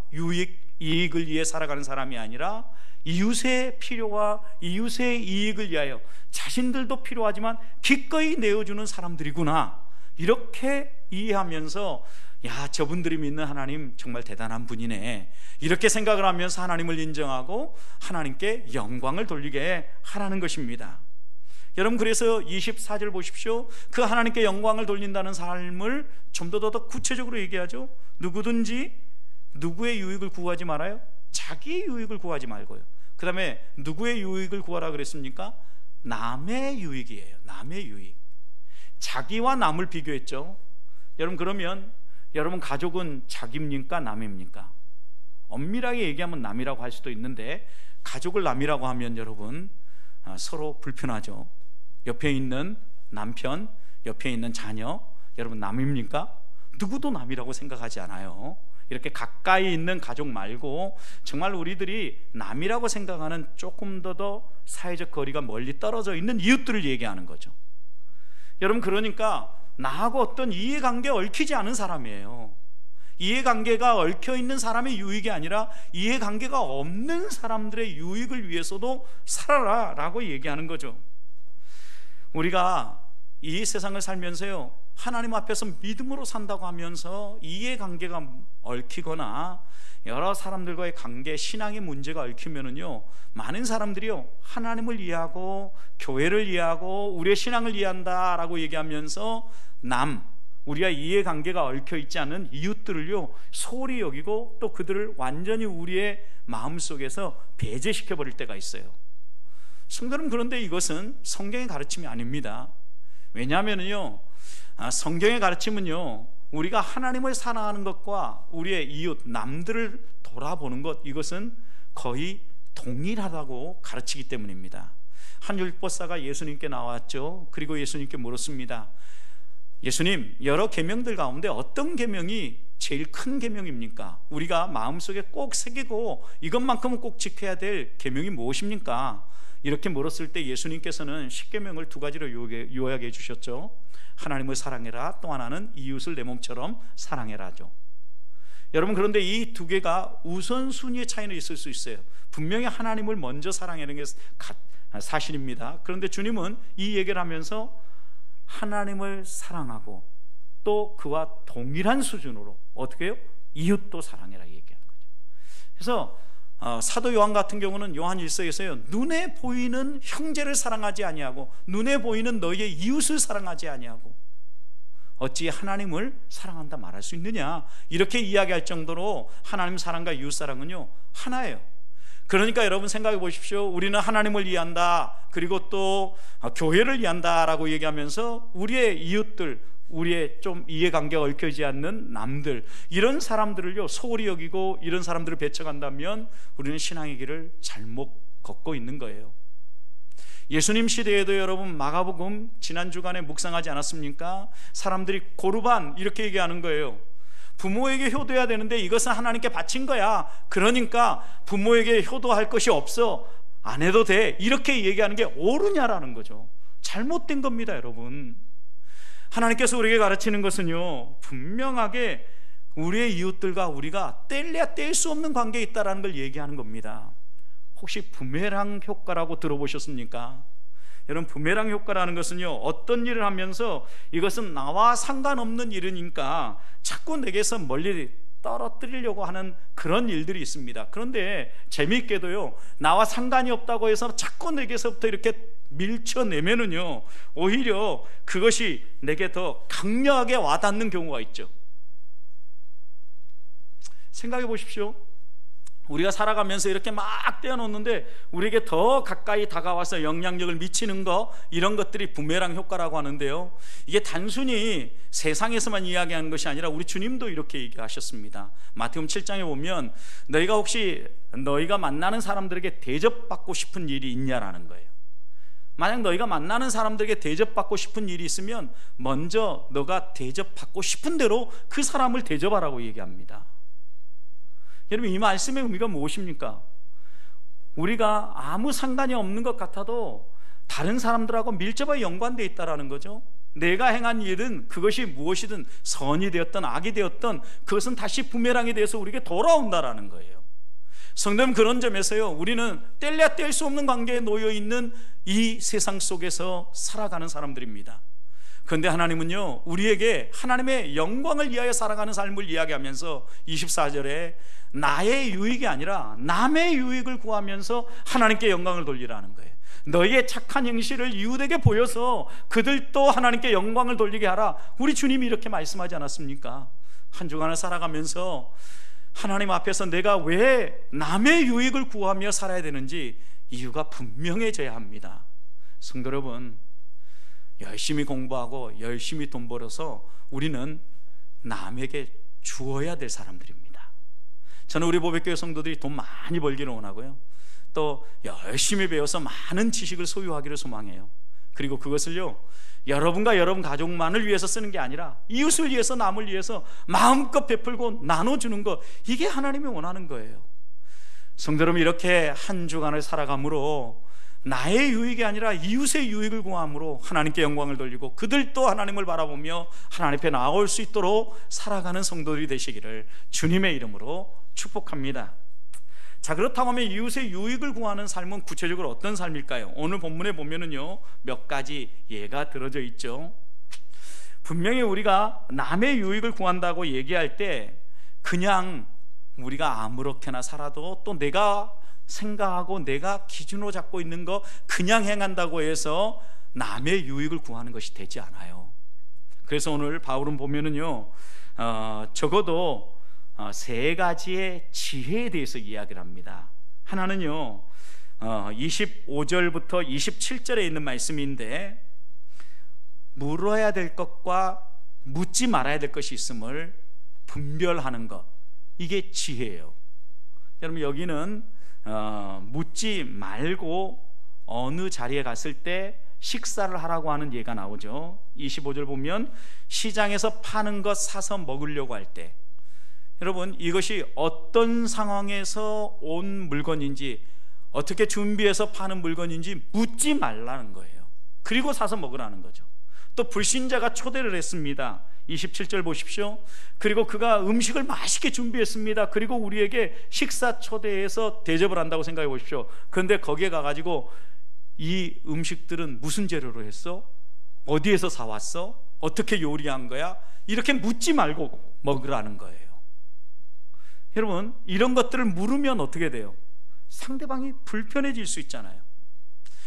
이익을 위해 살아가는 사람이 아니라 이웃의 필요와 이웃의 이익을 위하여 자신들도 필요하지만 기꺼이 내어주는 사람들이구나, 이렇게 이해하면서 야, 저분들이 믿는 하나님 정말 대단한 분이네, 이렇게 생각을 하면서 하나님을 인정하고 하나님께 영광을 돌리게 하라는 것입니다. 여러분, 그래서 24절 보십시오. 그 하나님께 영광을 돌린다는 삶을 좀 더 구체적으로 얘기하죠. 누구든지 누구의 유익을 구하지 말아요. 자기의 유익을 구하지 말고요. 그 다음에 누구의 유익을 구하라 그랬습니까? 남의 유익이에요. 남의 유익. 자기와 남을 비교했죠. 여러분, 그러면 여러분 가족은 자기입니까? 남입니까? 엄밀하게 얘기하면 남이라고 할 수도 있는데 가족을 남이라고 하면 여러분 서로 불편하죠. 옆에 있는 남편, 옆에 있는 자녀, 여러분 남입니까? 누구도 남이라고 생각하지 않아요. 이렇게 가까이 있는 가족 말고 정말 우리들이 남이라고 생각하는 조금 더 사회적 거리가 멀리 떨어져 있는 이웃들을 얘기하는 거죠. 여러분, 그러니까 나하고 어떤 이해관계에 얽히지 않은 사람이에요. 이해관계가 얽혀있는 사람의 유익이 아니라 이해관계가 없는 사람들의 유익을 위해서도 살아라 라고 얘기하는 거죠. 우리가 이 세상을 살면서요, 하나님 앞에서 믿음으로 산다고 하면서 이해관계가 얽히거나 여러 사람들과의 관계, 신앙의 문제가 얽히면은요, 많은 사람들이요, 하나님을 이해하고 교회를 이해하고 우리의 신앙을 이해한다라고 얘기하면서 우리가 이해관계가 얽혀있지 않은 이웃들을요 소홀히 여기고 또 그들을 완전히 우리의 마음속에서 배제시켜버릴 때가 있어요. 성도는 그런데 이것은 성경의 가르침이 아닙니다. 왜냐하면요, 성경의 가르침은요, 우리가 하나님을 사랑하는 것과 우리의 이웃, 남들을 돌아보는 것, 이것은 거의 동일하다고 가르치기 때문입니다. 한 율법사가 예수님께 나왔죠. 그리고 예수님께 물었습니다. 예수님, 여러 계명들 가운데 어떤 계명이 제일 큰 계명입니까? 우리가 마음속에 꼭 새기고 이것만큼은 꼭 지켜야 될 계명이 무엇입니까? 이렇게 물었을 때 예수님께서는 10계명을 두 가지로 요약해 주셨죠. 하나님을 사랑해라, 또 하나는 이웃을 내 몸처럼 사랑해라죠. 여러분, 그런데 이 두 개가 우선순위의 차이는 있을 수 있어요. 분명히 하나님을 먼저 사랑하는 게 사실입니다. 그런데 주님은 이 얘기를 하면서 하나님을 사랑하고 또 그와 동일한 수준으로 어떻게 해요? 이웃도 사랑해라 얘기하는 거죠. 그래서 사도 요한 같은 경우는 요한 1서에서요, 눈에 보이는 형제를 사랑하지 아니하고 눈에 보이는 너희의 이웃을 사랑하지 아니하고 어찌 하나님을 사랑한다 말할 수 있느냐, 이렇게 이야기할 정도로 하나님 사랑과 이웃 사랑은요 하나예요. 그러니까 여러분 생각해 보십시오. 우리는 하나님을 이해한다, 그리고 또 교회를 이해한다 라고 얘기하면서 우리의 이웃들, 우리의 좀 이해관계가 얽혀지지 않는 남들, 이런 사람들을요 소홀히 여기고 이런 사람들을 배척한다면 우리는 신앙의 길을 잘못 걷고 있는 거예요. 예수님 시대에도 여러분 마가복음 지난 주간에 묵상하지 않았습니까? 사람들이 고르반 이렇게 얘기하는 거예요. 부모에게 효도해야 되는데 이것은 하나님께 바친 거야, 그러니까 부모에게 효도할 것이 없어, 안 해도 돼, 이렇게 얘기하는 게 옳으냐라는 거죠. 잘못된 겁니다. 여러분, 하나님께서 우리에게 가르치는 것은요 분명하게 우리의 이웃들과 우리가 뗄래야 뗄 수 없는 관계에 있다는 걸 얘기하는 겁니다. 혹시 부메랑 효과라고 들어보셨습니까? 여러분, 부메랑 효과라는 것은요 어떤 일을 하면서 이것은 나와 상관없는 일이니까 자꾸 내게서 멀리 떨어뜨리려고 하는 그런 일들이 있습니다. 그런데 재미있게도요 나와 상관이 없다고 해서 자꾸 내게서부터 이렇게 밀쳐내면은요 오히려 그것이 내게 더 강력하게 와닿는 경우가 있죠. 생각해 보십시오. 우리가 살아가면서 이렇게 막 떼어놓는데 우리에게 더 가까이 다가와서 영향력을 미치는 거, 이런 것들이 부메랑 효과라고 하는데요, 이게 단순히 세상에서만 이야기하는 것이 아니라 우리 주님도 이렇게 얘기하셨습니다. 마태복음 7장에 보면 너희가 혹시 너희가 만나는 사람들에게 대접받고 싶은 일이 있냐라는 거예요. 만약 너희가 만나는 사람들에게 대접받고 싶은 일이 있으면 먼저 너가 대접받고 싶은 대로 그 사람을 대접하라고 얘기합니다. 여러분, 이 말씀의 의미가 무엇입니까? 우리가 아무 상관이 없는 것 같아도 다른 사람들하고 밀접하게 연관되어 있다는 거죠. 내가 행한 일은 그것이 무엇이든 선이 되었든 악이 되었든 그것은 다시 부메랑이 돼서 우리에게 돌아온다라는 거예요. 성도님, 그런 점에서요 우리는 뗄래야 뗄 수 없는 관계에 놓여 있는 이 세상 속에서 살아가는 사람들입니다. 그런데 하나님은요 우리에게 하나님의 영광을 위하여 살아가는 삶을 이야기하면서 24절에 나의 유익이 아니라 남의 유익을 구하면서 하나님께 영광을 돌리라는 거예요. 너희의 착한 행실을 이웃에게 보여서 그들도 하나님께 영광을 돌리게 하라. 우리 주님이 이렇게 말씀하지 않았습니까? 한 주간을 살아가면서 하나님 앞에서 내가 왜 남의 유익을 구하며 살아야 되는지 이유가 분명해져야 합니다. 성도 여러분, 열심히 공부하고 열심히 돈 벌어서 우리는 남에게 주어야 될 사람들입니다. 저는 우리 보배교회 성도들이 돈 많이 벌기를 원하고요, 또 열심히 배워서 많은 지식을 소유하기를 소망해요. 그리고 그것을요 여러분과 여러분 가족만을 위해서 쓰는 게 아니라 이웃을 위해서, 남을 위해서 마음껏 베풀고 나눠주는 것, 이게 하나님이 원하는 거예요. 성도 여러분, 이렇게 한 주간을 살아감으로 나의 유익이 아니라 이웃의 유익을 구함으로 하나님께 영광을 돌리고 그들도 하나님을 바라보며 하나님 앞에 나올 수 있도록 살아가는 성도들이 되시기를 주님의 이름으로 축복합니다. 자, 그렇다고 하면 이웃의 유익을 구하는 삶은 구체적으로 어떤 삶일까요? 오늘 본문에 보면은요 몇 가지 예가 들어져 있죠. 분명히 우리가 남의 유익을 구한다고 얘기할 때 그냥 우리가 아무렇게나 살아도 또 내가 생각하고 내가 기준으로 잡고 있는 거 그냥 행한다고 해서 남의 유익을 구하는 것이 되지 않아요. 그래서 오늘 바울은 보면은요 적어도 세 가지의 지혜에 대해서 이야기를 합니다. 하나는요 25절부터 27절에 있는 말씀인데, 물어야 될 것과 묻지 말아야 될 것이 있음을 분별하는 것, 이게 지혜예요. 여러분, 여기는 묻지 말고 어느 자리에 갔을 때 식사를 하라고 하는 예가 나오죠. 25절 보면 시장에서 파는 것 사서 먹으려고 할 때, 여러분 이것이 어떤 상황에서 온 물건인지, 어떻게 준비해서 파는 물건인지 묻지 말라는 거예요. 그리고 사서 먹으라는 거죠. 또 불신자가 초대를 했습니다. 27절 보십시오. 그리고 그가 음식을 맛있게 준비했습니다. 그리고 우리에게 식사 초대해서 대접을 한다고 생각해 보십시오. 그런데 거기에 가가지고 이 음식들은 무슨 재료로 했어? 어디에서 사왔어? 어떻게 요리한 거야? 이렇게 묻지 말고 먹으라는 거예요. 여러분, 이런 것들을 물으면 어떻게 돼요? 상대방이 불편해질 수 있잖아요.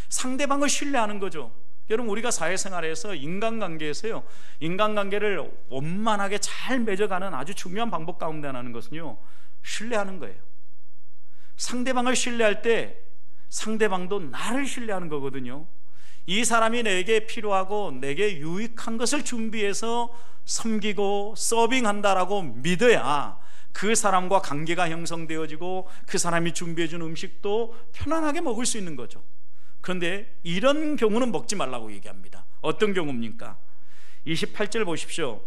상대방을 신뢰하는 거죠. 여러분, 우리가 사회생활에서 인간관계에서요, 인간관계를 원만하게 잘 맺어가는 아주 중요한 방법 가운데 하나는 것은요, 신뢰하는 거예요. 상대방을 신뢰할 때 상대방도 나를 신뢰하는 거거든요. 이 사람이 내게 필요하고 내게 유익한 것을 준비해서 섬기고 서빙한다라고 믿어야 그 사람과 관계가 형성되어지고 그 사람이 준비해준 음식도 편안하게 먹을 수 있는 거죠. 그런데 이런 경우는 먹지 말라고 얘기합니다. 어떤 경우입니까? 28절 보십시오.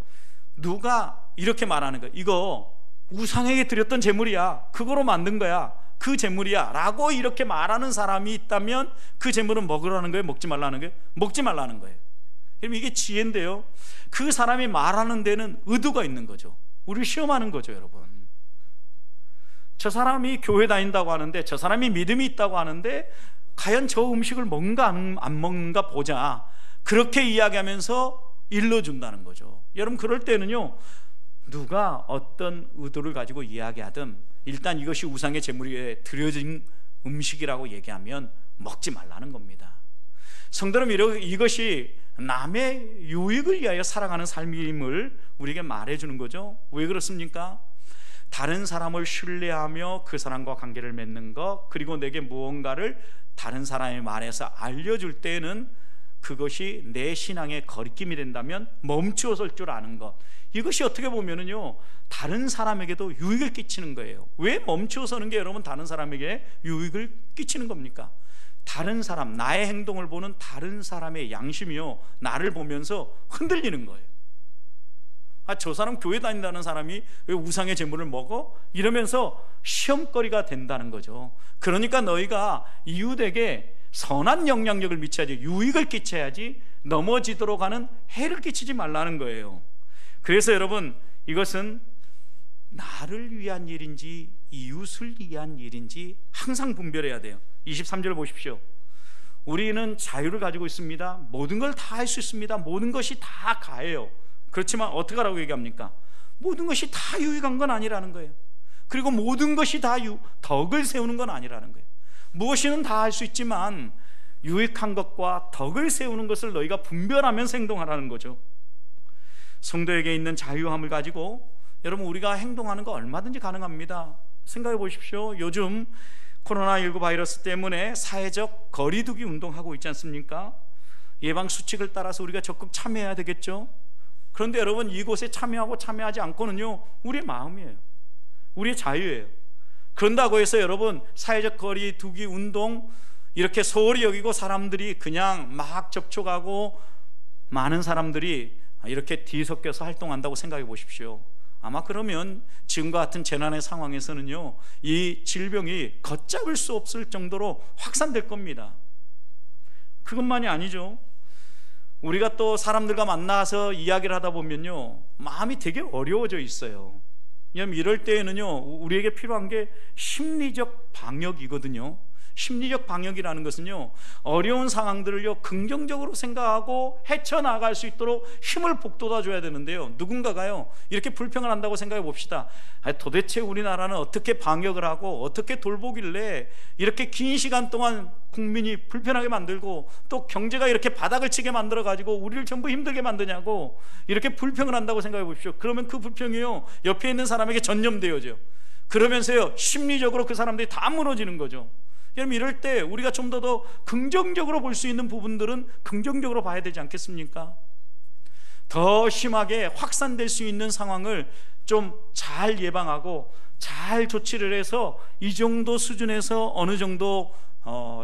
누가 이렇게 말하는 거예요. 이거 우상에게 드렸던 제물이야, 그거로 만든 거야, 그 제물이야 라고 이렇게 말하는 사람이 있다면 그 제물은 먹으라는 거예요? 먹지 말라는 거예요? 먹지 말라는 거예요. 그럼 이게 지혜인데요, 그 사람이 말하는 데는 의도가 있는 거죠. 우리를 시험하는 거죠. 여러분, 저 사람이 교회 다닌다고 하는데, 저 사람이 믿음이 있다고 하는데 과연 저 음식을 먹는가 안 먹는가 보자, 그렇게 이야기하면서 일러준다는 거죠. 여러분, 그럴 때는요, 누가 어떤 의도를 가지고 이야기하든 일단 이것이 우상의 제물에 드려진 음식이라고 얘기하면 먹지 말라는 겁니다. 성도 여러분, 이것이 남의 유익을 위하여 살아가는 삶임을 우리에게 말해주는 거죠. 왜 그렇습니까? 다른 사람을 신뢰하며 그 사람과 관계를 맺는 것, 그리고 내게 무언가를 다른 사람의 말에서 알려줄 때는 그것이 내 신앙의 거리낌이 된다면 멈추어 설 줄 아는 것, 이것이 어떻게 보면은요, 다른 사람에게도 유익을 끼치는 거예요. 왜 멈추어 서는 게 여러분 다른 사람에게 유익을 끼치는 겁니까? 다른 사람, 나의 행동을 보는 다른 사람의 양심이요, 나를 보면서 흔들리는 거예요. 아, 저 사람 교회 다닌다는 사람이 왜 우상의 제물을 먹어? 이러면서 시험거리가 된다는 거죠. 그러니까 너희가 이웃에게 선한 영향력을 미쳐야지, 유익을 끼쳐야지, 넘어지도록 하는 해를 끼치지 말라는 거예요. 그래서 여러분, 이것은 나를 위한 일인지 이웃을 위한 일인지 항상 분별해야 돼요. 23절 보십시오. 우리는 자유를 가지고 있습니다. 모든 걸 다 할 수 있습니다. 모든 것이 다 가해요. 그렇지만 어떻게 하라고 얘기합니까? 모든 것이 다 유익한 건 아니라는 거예요. 그리고 모든 것이 다 덕을 세우는 건 아니라는 거예요. 무엇이든 다 할 수 있지만 유익한 것과 덕을 세우는 것을 너희가 분별하면서 행동하라는 거죠. 성도에게 있는 자유함을 가지고 여러분, 우리가 행동하는 거 얼마든지 가능합니다. 생각해 보십시오. 요즘 코로나19 바이러스 때문에 사회적 거리두기 운동하고 있지 않습니까? 예방수칙을 따라서 우리가 적극 참여해야 되겠죠. 그런데 여러분, 이곳에 참여하고 참여하지 않고는요, 우리의 마음이에요. 우리의 자유예요. 그런다고 해서 여러분, 사회적 거리두기 운동 이렇게 소홀히 여기고 사람들이 그냥 막 접촉하고 많은 사람들이 이렇게 뒤섞여서 활동한다고 생각해 보십시오. 아마 그러면 지금과 같은 재난의 상황에서는요, 이 질병이 걷잡을 수 없을 정도로 확산될 겁니다. 그것만이 아니죠. 우리가 또 사람들과 만나서 이야기를 하다 보면요, 마음이 되게 어려워져 있어요. 왜냐하면 이럴 때에는요, 우리에게 필요한 게 심리적 방역이거든요. 심리적 방역이라는 것은요, 어려운 상황들을요 긍정적으로 생각하고 헤쳐나갈 수 있도록 힘을 북돋아 줘야 되는데요, 누군가가요 이렇게 불평을 한다고 생각해 봅시다. 도대체 우리나라는 어떻게 방역을 하고 어떻게 돌보길래 이렇게 긴 시간 동안 국민이 불편하게 만들고 또 경제가 이렇게 바닥을 치게 만들어 가지고 우리를 전부 힘들게 만드냐고 이렇게 불평을 한다고 생각해 보십시오. 그러면 그 불평이요 옆에 있는 사람에게 전염되어져. 그러면서요 심리적으로 그 사람들이 다 무너지는 거죠. 여러분, 이럴 때 우리가 좀 더 긍정적으로 볼 수 있는 부분들은 긍정적으로 봐야 되지 않겠습니까? 더 심하게 확산될 수 있는 상황을 좀 잘 예방하고 잘 조치를 해서 이 정도 수준에서 어느 정도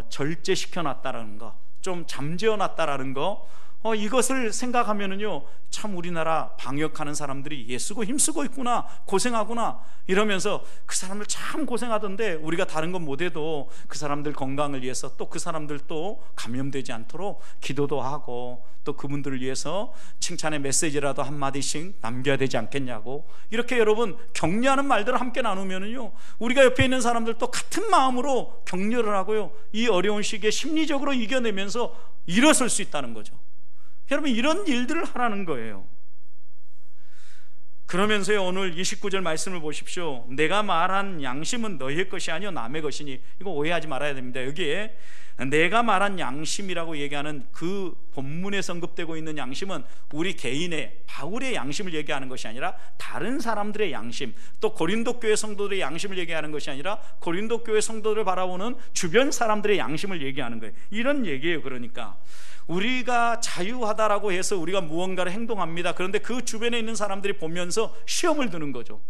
절제시켜 놨다라는 거, 좀 잠재워 놨다라는 거, 이것을 생각하면은요, 참 우리나라 방역하는 사람들이 애쓰고 힘쓰고 있구나, 고생하구나 이러면서 그 사람들 참 고생하던데 우리가 다른 건 못해도 그 사람들 건강을 위해서, 또 그 사람들도 감염되지 않도록 기도도 하고, 또 그분들을 위해서 칭찬의 메시지라도 한마디씩 남겨야 되지 않겠냐고, 이렇게 여러분 격려하는 말들을 함께 나누면은요, 우리가 옆에 있는 사람들도 같은 마음으로 격려를 하고요, 이 어려운 시기에 심리적으로 이겨내면서 일어설 수 있다는 거죠. 여러분, 이런 일들을 하라는 거예요. 그러면서요, 오늘 29절 말씀을 보십시오. 내가 말한 양심은 너희의 것이 아니요 남의 것이니, 이거 오해하지 말아야 됩니다. 여기에 내가 말한 양심이라고 얘기하는 그 본문에서 언급되고 있는 양심은 우리 개인의, 바울의 양심을 얘기하는 것이 아니라 다른 사람들의 양심, 또 고린도 교회 성도들의 양심을 얘기하는 것이 아니라 고린도 교회 성도들을 바라보는 주변 사람들의 양심을 얘기하는 거예요. 이런 얘기예요. 그러니까 우리가 자유하다라고 해서 우리가 무언가를 행동합니다. 그런데 그 주변에 있는 사람들이 보면서 시험을 드는 거죠.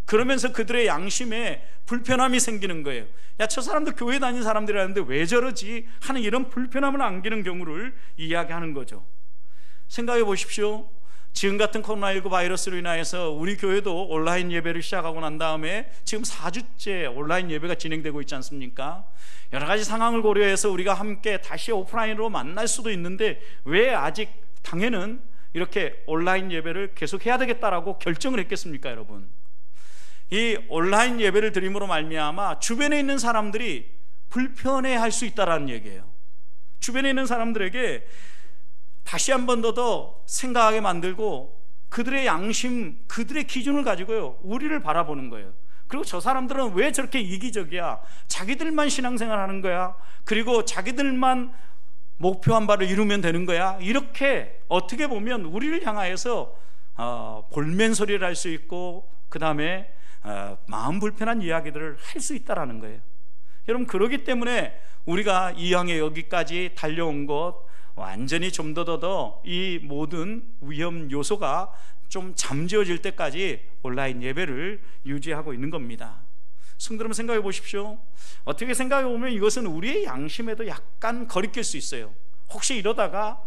그러면서 그들의 양심에 불편함이 생기는 거예요. 야, 저 사람들 교회 다니는 사람들이라는데 왜 저러지 하는 이런 불편함을 안기는 경우를 이야기하는 거죠. 생각해 보십시오. 지금 같은 코로나19 바이러스로 인하여서 우리 교회도 온라인 예배를 시작하고 난 다음에 지금 4주째 온라인 예배가 진행되고 있지 않습니까? 여러 가지 상황을 고려해서 우리가 함께 다시 오프라인으로 만날 수도 있는데 왜 아직 당에는 이렇게 온라인 예배를 계속 해야 되겠다라고 결정을 했겠습니까, 여러분? 이 온라인 예배를 드림으로 말미암아 주변에 있는 사람들이 불편해할 수 있다라는 얘기예요. 주변에 있는 사람들에게 다시 한 번 더 생각하게 만들고 그들의 양심, 그들의 기준을 가지고요, 우리를 바라보는 거예요. 그리고 저 사람들은 왜 저렇게 이기적이야? 자기들만 신앙생활 하는 거야? 그리고 자기들만 목표한 바를 이루면 되는 거야? 이렇게 어떻게 보면 우리를 향하여서 볼멘 소리를 할 수 있고, 그 다음에 마음 불편한 이야기들을 할 수 있다라는 거예요. 여러분, 그러기 때문에 우리가 이 향해 여기까지 달려온 것, 완전히 좀 더 이 모든 위험 요소가 좀 잠재워질 때까지 온라인 예배를 유지하고 있는 겁니다. 성도 여러분, 생각해 보십시오. 어떻게 생각해 보면 이것은 우리의 양심에도 약간 거리낄 수 있어요. 혹시 이러다가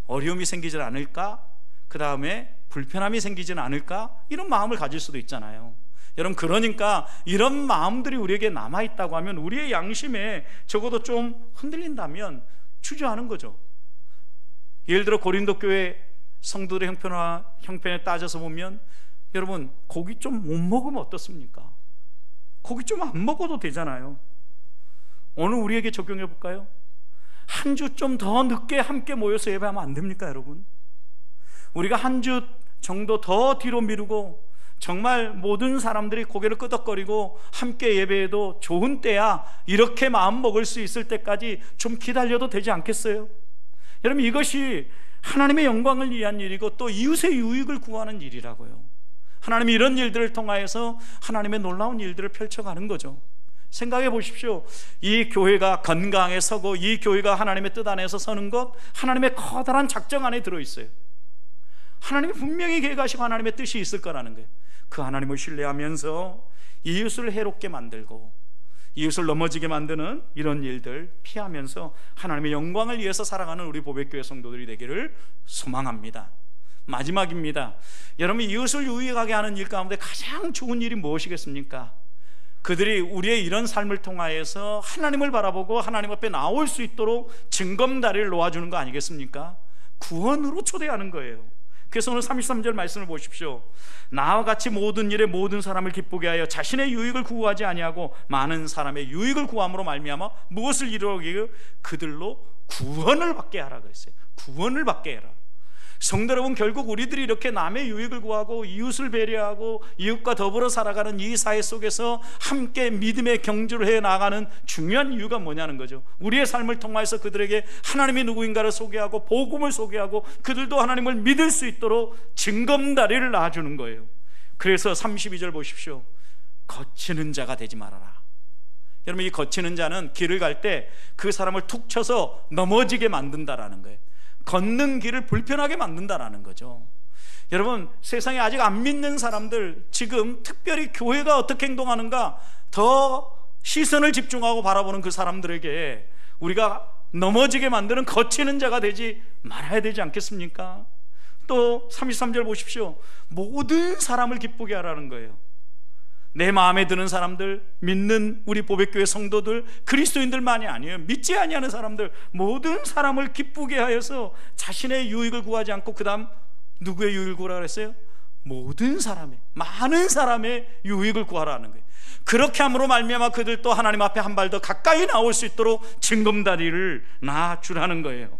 어려움이 생기질 않을까? 그 다음에 불편함이 생기진 않을까? 이런 마음을 가질 수도 있잖아요. 여러분, 그러니까 이런 마음들이 우리에게 남아있다고 하면 우리의 양심에 적어도 좀 흔들린다면 주저하는 거죠. 예를 들어 고린도 교회 성도들의 형편에 따져서 보면, 여러분, 고기 좀 못 먹으면 어떻습니까? 고기 좀 안 먹어도 되잖아요. 오늘 우리에게 적용해 볼까요? 한 주 좀 더 늦게 함께 모여서 예배하면 안 됩니까, 여러분? 우리가 한 주 정도 더 뒤로 미루고 정말 모든 사람들이 고개를 끄덕거리고 함께 예배해도 좋은 때야, 이렇게 마음 먹을 수 있을 때까지 좀 기다려도 되지 않겠어요? 여러분, 이것이 하나님의 영광을 위한 일이고 또 이웃의 유익을 구하는 일이라고요. 하나님이 이런 일들을 통하여서 하나님의 놀라운 일들을 펼쳐가는 거죠. 생각해 보십시오. 이 교회가 건강에 서고 이 교회가 하나님의 뜻 안에서 서는 것, 하나님의 커다란 작정 안에 들어있어요. 하나님이 분명히 계획하시고 하나님의 뜻이 있을 거라는 거예요. 그 하나님을 신뢰하면서 이웃을 해롭게 만들고 이웃을 넘어지게 만드는 이런 일들 피하면서 하나님의 영광을 위해서 살아가는 우리 보배교회 성도들이 되기를 소망합니다. 마지막입니다. 여러분, 이웃을 유익하게 하는 일 가운데 가장 좋은 일이 무엇이겠습니까? 그들이 우리의 이런 삶을 통하여서 하나님을 바라보고 하나님 앞에 나올 수 있도록 징검다리를 놓아주는 거 아니겠습니까? 구원으로 초대하는 거예요. 그래서 오늘 33절 말씀을 보십시오. 나와 같이 모든 일에 모든 사람을 기쁘게 하여 자신의 유익을 구하지 아니하고 많은 사람의 유익을 구함으로 말미암아 무엇을 이루기에 그들로 구원을 받게 하라 그랬어요. 구원을 받게 해라. 성도 여러분, 결국 우리들이 이렇게 남의 유익을 구하고 이웃을 배려하고 이웃과 더불어 살아가는 이 사회 속에서 함께 믿음의 경주를 해 나가는 중요한 이유가 뭐냐는 거죠. 우리의 삶을 통해서 그들에게 하나님이 누구인가를 소개하고 복음을 소개하고 그들도 하나님을 믿을 수 있도록 징검다리를 놔주는 거예요. 그래서 32절 보십시오. 거치는 자가 되지 말아라. 여러분, 이 거치는 자는 길을 갈 때 그 사람을 툭 쳐서 넘어지게 만든다라는 거예요. 걷는 길을 불편하게 만든다라는 거죠. 여러분, 세상에 아직 안 믿는 사람들, 지금 특별히 교회가 어떻게 행동하는가 더 시선을 집중하고 바라보는 그 사람들에게 우리가 넘어지게 만드는 거치는 자가 되지 말아야 되지 않겠습니까? 또 33절 보십시오. 모든 사람을 기쁘게 하라는 거예요. 내 마음에 드는 사람들, 믿는 우리 보배교회 성도들, 그리스도인들만이 아니에요. 믿지 아니하는 사람들, 모든 사람을 기쁘게 하여서 자신의 유익을 구하지 않고, 그 다음 누구의 유익을 구하라 그랬어요? 모든 사람의, 많은 사람의 유익을 구하라는 거예요. 그렇게 함으로 말미암아 그들도 하나님 앞에 한 발 더 가까이 나올 수 있도록 징검다리를 놔주라는 거예요.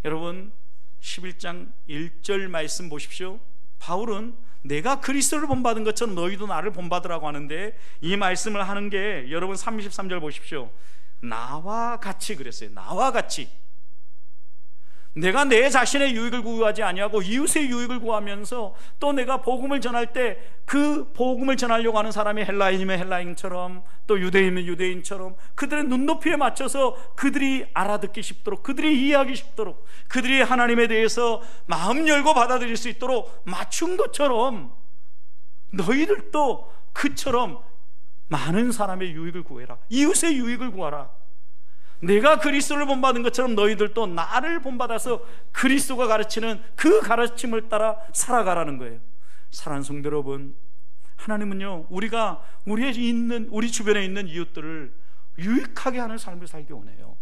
여러분 11장 1절 말씀 보십시오. 바울은 내가 그리스도를 본받은 것처럼 너희도 나를 본받으라고 하는데, 이 말씀을 하는 게 여러분 33절 보십시오. 나와 같이 그랬어요. 나와 같이. 내가 내 자신의 유익을 구하지 아니하고 이웃의 유익을 구하면서, 또 내가 복음을 전할 때 그 복음을 전하려고 하는 사람이 헬라인이면 헬라인처럼, 또 유대인이면 유대인처럼 그들의 눈높이에 맞춰서 그들이 알아듣기 쉽도록, 그들이 이해하기 쉽도록, 그들이 하나님에 대해서 마음 열고 받아들일 수 있도록 맞춘 것처럼 너희들도 그처럼 많은 사람의 유익을 구해라. 이웃의 유익을 구하라. 내가 그리스도를 본받은 것처럼 너희들도 나를 본받아서 그리스도가 가르치는 그 가르침을 따라 살아가라는 거예요. 사랑하는 성도 여러분, 하나님은요, 우리가 우리 주변에 있는 이웃들을 유익하게 하는 삶을 살기 원해요.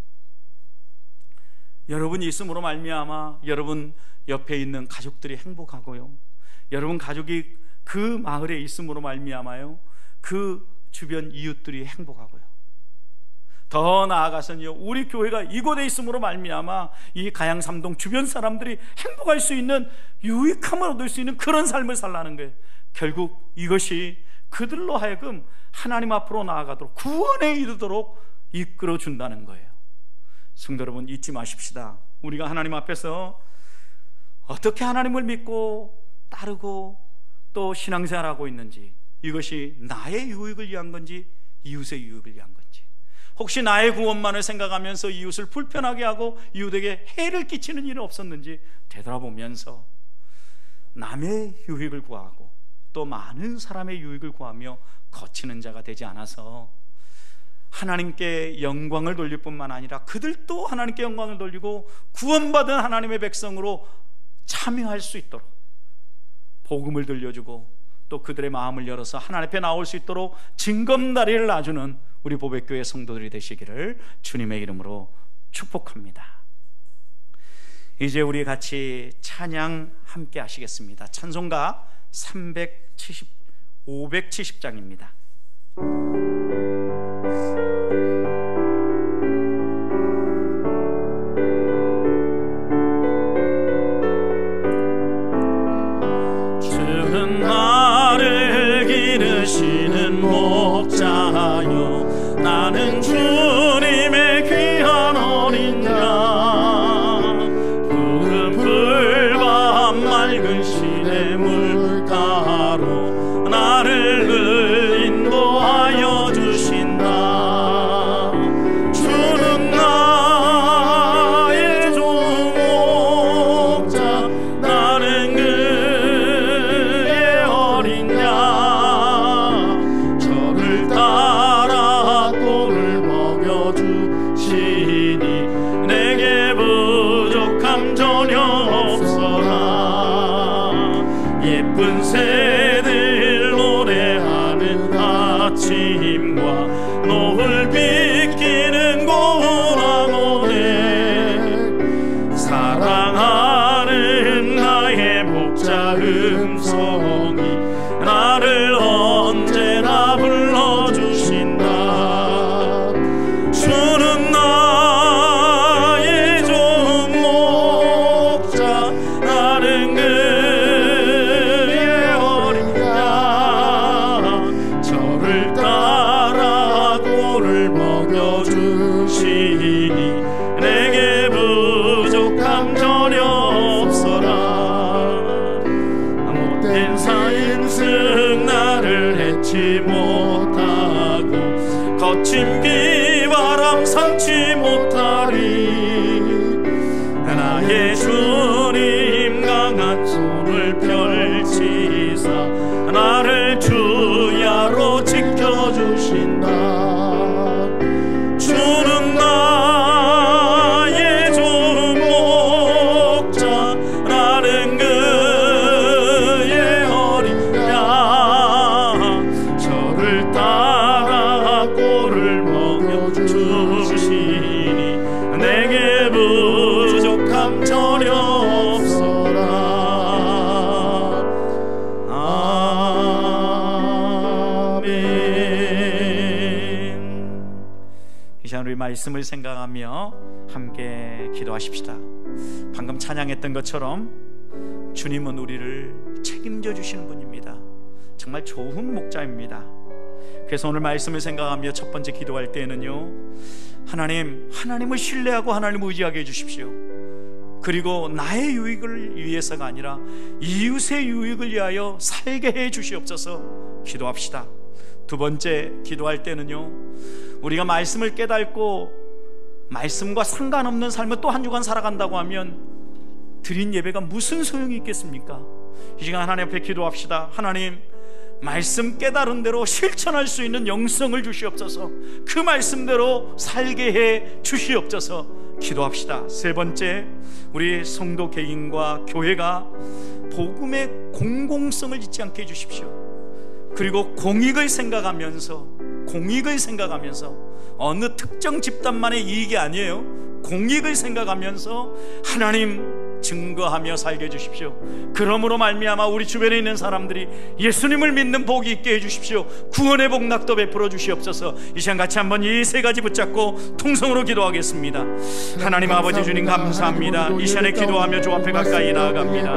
여러분이 있음으로 말미암아 여러분 옆에 있는 가족들이 행복하고요, 여러분 가족이 그 마을에 있음으로 말미암아요, 그 주변 이웃들이 행복하고요, 더 나아가서는요, 우리 교회가 이곳에 있음으로 말미암아 이 가양 삼동 주변 사람들이 행복할 수 있는, 유익함을 얻을 수 있는 그런 삶을 살라는 거예요. 결국 이것이 그들로 하여금 하나님 앞으로 나아가도록, 구원에 이르도록 이끌어 준다는 거예요. 성도 여러분, 잊지 마십시다. 우리가 하나님 앞에서 어떻게 하나님을 믿고 따르고 또 신앙생활하고 있는지, 이것이 나의 유익을 위한 건지 이웃의 유익을 위한 건지, 혹시 나의 구원만을 생각하면서 이웃을 불편하게 하고 이웃에게 해를 끼치는 일은 없었는지 되돌아보면서 남의 유익을 구하고 또 많은 사람의 유익을 구하며 거치는 자가 되지 않아서 하나님께 영광을 돌릴 뿐만 아니라 그들도 하나님께 영광을 돌리고 구원받은 하나님의 백성으로 참여할 수 있도록 복음을 들려주고, 또 그들의 마음을 열어서 하나님 앞에 나올 수 있도록 징검다리를 놔주는 우리 보배교회 성도들이 되시기를 주님의 이름으로 축복합니다. 이제 우리 같이 찬양 함께 하시겠습니다. 찬송가 570장입니다. 주는 나를 기르시는 목자여, 나는 주님의 귀한 어린 양, 푸른 풀밭 맑은 시냇물가로 나를 늘 인도하여 주신다. 주는 나의 종목자, 나는 그의 어린 양, 저를 따라 꼴을 먹여주시니 내게 부족함 전혀 없어라. 예쁜 새들 노래하는 아침과 노을 비키는 고운 암호에, 사랑하는 나의 목자 음성이 나를 언제나 불러주신다. 주는 나의 종목자, 나는 그의 어린 양, 저를 따라 꼴을 먹여주시니 내게 부족함 전혀 없어라. 아무 말씀을 생각하며 함께 기도하십시다. 방금 찬양했던 것처럼 주님은 우리를 책임져 주시는 분입니다. 정말 좋은 목자입니다. 그래서 오늘 말씀을 생각하며 첫 번째 기도할 때에는요, 하나님을 신뢰하고 하나님을 의지하게 해주십시오. 그리고 나의 유익을 위해서가 아니라 이웃의 유익을 위하여 살게 해 주시옵소서 기도합시다. 두 번째 기도할 때는요, 우리가 말씀을 깨닫고 말씀과 상관없는 삶을 또 한 주간 살아간다고 하면 드린 예배가 무슨 소용이 있겠습니까? 이 시간 하나님 앞에 기도합시다. 하나님, 말씀 깨달은 대로 실천할 수 있는 영성을 주시옵소서. 그 말씀대로 살게 해 주시옵소서 기도합시다. 세 번째, 우리 성도 개인과 교회가 복음의 공공성을 잊지 않게 해주십시오. 그리고 공익을 생각하면서 어느 특정 집단만의 이익이 아니에요. 공익을 생각하면서 하나님 증거하며 살게 해주십시오. 그러므로 말미암아 우리 주변에 있는 사람들이 예수님을 믿는 복이 있게 해주십시오. 구원의 복락도 베풀어 주시옵소서. 이 시간 같이 한번 이 세 가지 붙잡고 통성으로 기도하겠습니다. 하나님 아버지 주님 감사합니다. 이 시간에 기도하며 주 앞에 가까이 나아갑니다.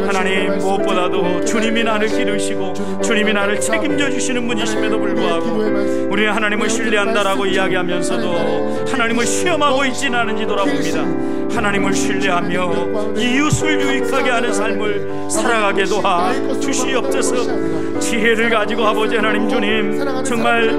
하나님, 무엇보다도 주님이 나를 기르시고 주님이 나를 책임져 주시는 분이심에도 불구하고 우리는 하나님을 신뢰한다라고 이야기하면서도 하나님을 시험하고 있지는 않은지 돌아봅니다. 하나님을 신뢰하며 이웃을 유익하게 하는 삶을 살아가게 도와 주시옵소서. 지혜를 가지고 아버지 하나님 주님, 정말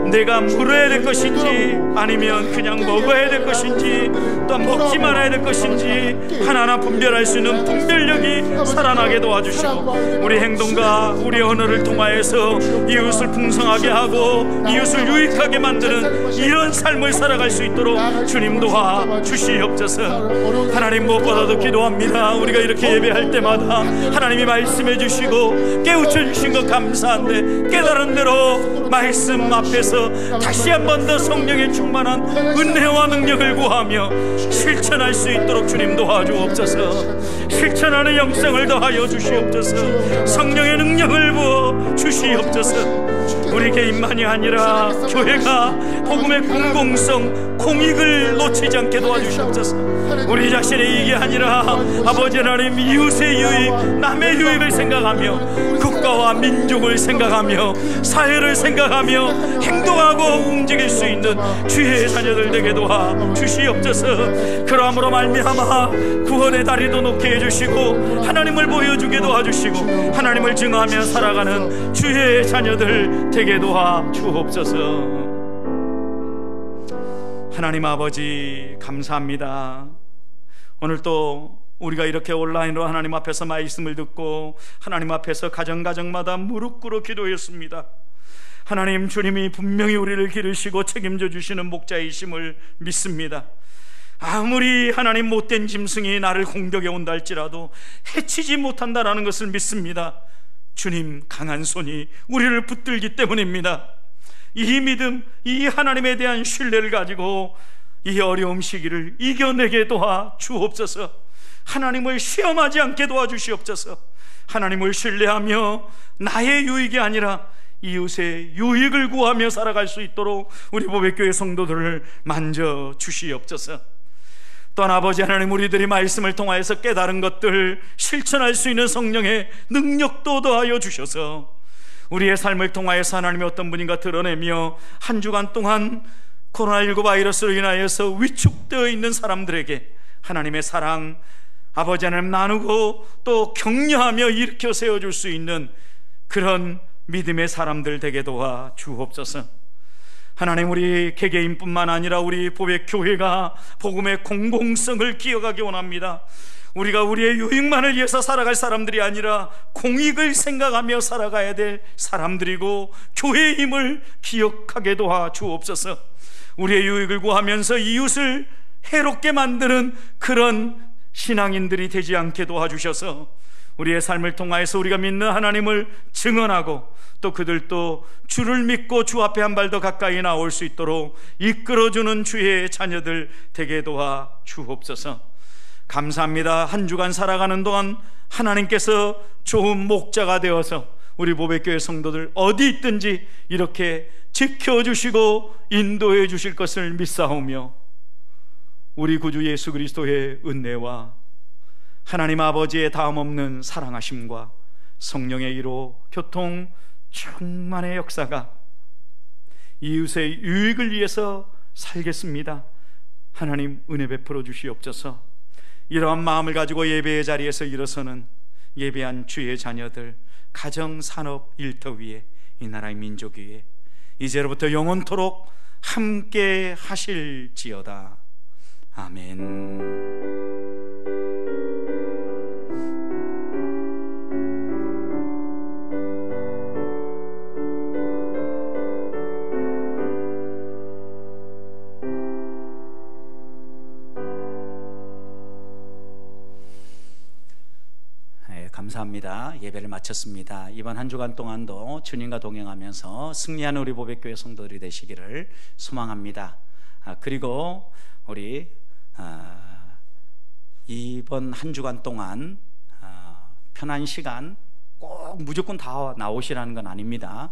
내가 물어야 될 것인지 아니면 그냥 먹어야 될 것인지 또 먹지 말아야 될 것인지 하나하나 분별할 수 있는 분별력이 살아나게 도와주시고 우리 행동과 우리 언어를 통하여서 이웃을 풍성하게 하고 이웃을 유익하게 만드는 이런 삶을 살아갈 수 있도록 주님 도와 주시옵소서. 하나님, 무엇보다도 기도합니다. 우리가 이렇게 예배할 때마다 하나님이 말씀해 주시고 깨우쳐 주신 것 감사한데 깨달은 대로 말씀 앞에서 다시 한 번 더 성령의 충만한 은혜와 능력을 구하며 실천할 수 있도록 주님 도와주옵소서. 실천하는 영성을 더하여 주시옵소서. 성령의 능력을 부어 주시옵소서. 우리 개인만이 아니라 교회가 복음의 공공성, 공익을 놓치지 않게 도와주시옵소서. 우리 자신의 이익이 아니라 아버지 하나님 이웃의 유익, 남의 유익을 생각하며 국가와 민족을 생각하며 사회를 생각하며 행동하고 움직일 수 있는 주의 자녀들 되게 도와 주시옵소서. 그러함으로 말미암아 구원의 다리도 놓게 해주시고 하나님을 보여주게 도와주시고 하나님을 증거하며 살아가는 주의 자녀들 되게 도와 주옵소서. 하나님 아버지 감사합니다. 오늘 또 우리가 이렇게 온라인으로 하나님 앞에서 말씀을 듣고 하나님 앞에서 가정마다 무릎 꿇어 기도했습니다. 하나님, 주님이 분명히 우리를 기르시고 책임져 주시는 목자이심을 믿습니다. 아무리 하나님 못된 짐승이 나를 공격해 온다 할지라도 해치지 못한다라는 것을 믿습니다. 주님 강한 손이 우리를 붙들기 때문입니다. 이 믿음, 이 하나님에 대한 신뢰를 가지고 이 어려움 시기를 이겨내게 도와 주옵소서. 하나님을 시험하지 않게 도와주시옵소서. 하나님을 신뢰하며 나의 유익이 아니라 이웃의 유익을 구하며 살아갈 수 있도록 우리 보배교회 성도들을 만져 주시옵소서. 또한 아버지 하나님, 우리들이 말씀을 통하여서 깨달은 것들 실천할 수 있는 성령의 능력도 더하여 주셔서 우리의 삶을 통하여서 하나님의 어떤 분인가 드러내며 한 주간 동안 코로나19 바이러스로 인하여서 위축되어 있는 사람들에게 하나님의 사랑 아버지 하나님 나누고 또 격려하며 일으켜 세워줄 수 있는 그런 믿음의 사람들 되게 도와 주옵소서. 하나님, 우리 개개인뿐만 아니라 우리 보배교회가 복음의 공공성을 기억하기 원합니다. 우리가 우리의 유익만을 위해서 살아갈 사람들이 아니라 공익을 생각하며 살아가야 될 사람들이고 교회의 힘을 기억하게 도와 주옵소서. 우리의 유익을 구하면서 이웃을 해롭게 만드는 그런 신앙인들이 되지 않게 도와주셔서 우리의 삶을 통하여서 우리가 믿는 하나님을 증언하고 또 그들도 주를 믿고 주 앞에 한 발 더 가까이 나올 수 있도록 이끌어주는 주의 자녀들 되게 도와 주옵소서. 감사합니다. 한 주간 살아가는 동안 하나님께서 좋은 목자가 되어서 우리 보배교회 성도들 어디 있든지 이렇게 지켜주시고 인도해 주실 것을 믿사오며, 우리 구주 예수 그리스도의 은혜와 하나님 아버지의 다음없는 사랑하심과 성령의 이로 교통 충만의 역사가 이웃의 유익을 위해서 살겠습니다. 하나님 은혜 베풀어 주시옵소서. 이러한 마음을 가지고 예배의 자리에서 일어서는 예배한 주의 자녀들, 가정, 산업, 일터 위에, 이 나라의 민족 위에 이제로부터 영원토록 함께 하실지어다. 아멘. 감사합니다. 예배를 마쳤습니다. 이번 한 주간 동안도 주님과 동행하면서 승리하는 우리 보배교회 성도들이 되시기를 소망합니다. 그리고 우리 이번 한 주간 동안 편한 시간 꼭 무조건 다 나오시라는 건 아닙니다.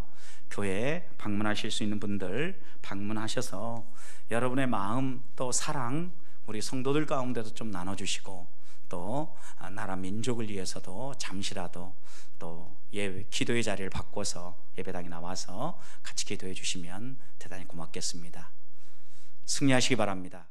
교회 방문하실 수 있는 분들 방문하셔서 여러분의 마음 또 사랑 우리 성도들 가운데도 좀 나눠주시고, 또 나라 민족을 위해서도 잠시라도 또 기도의 자리를 바꿔서 예배당에 나와서 같이 기도해 주시면 대단히 고맙겠습니다. 승리하시기 바랍니다.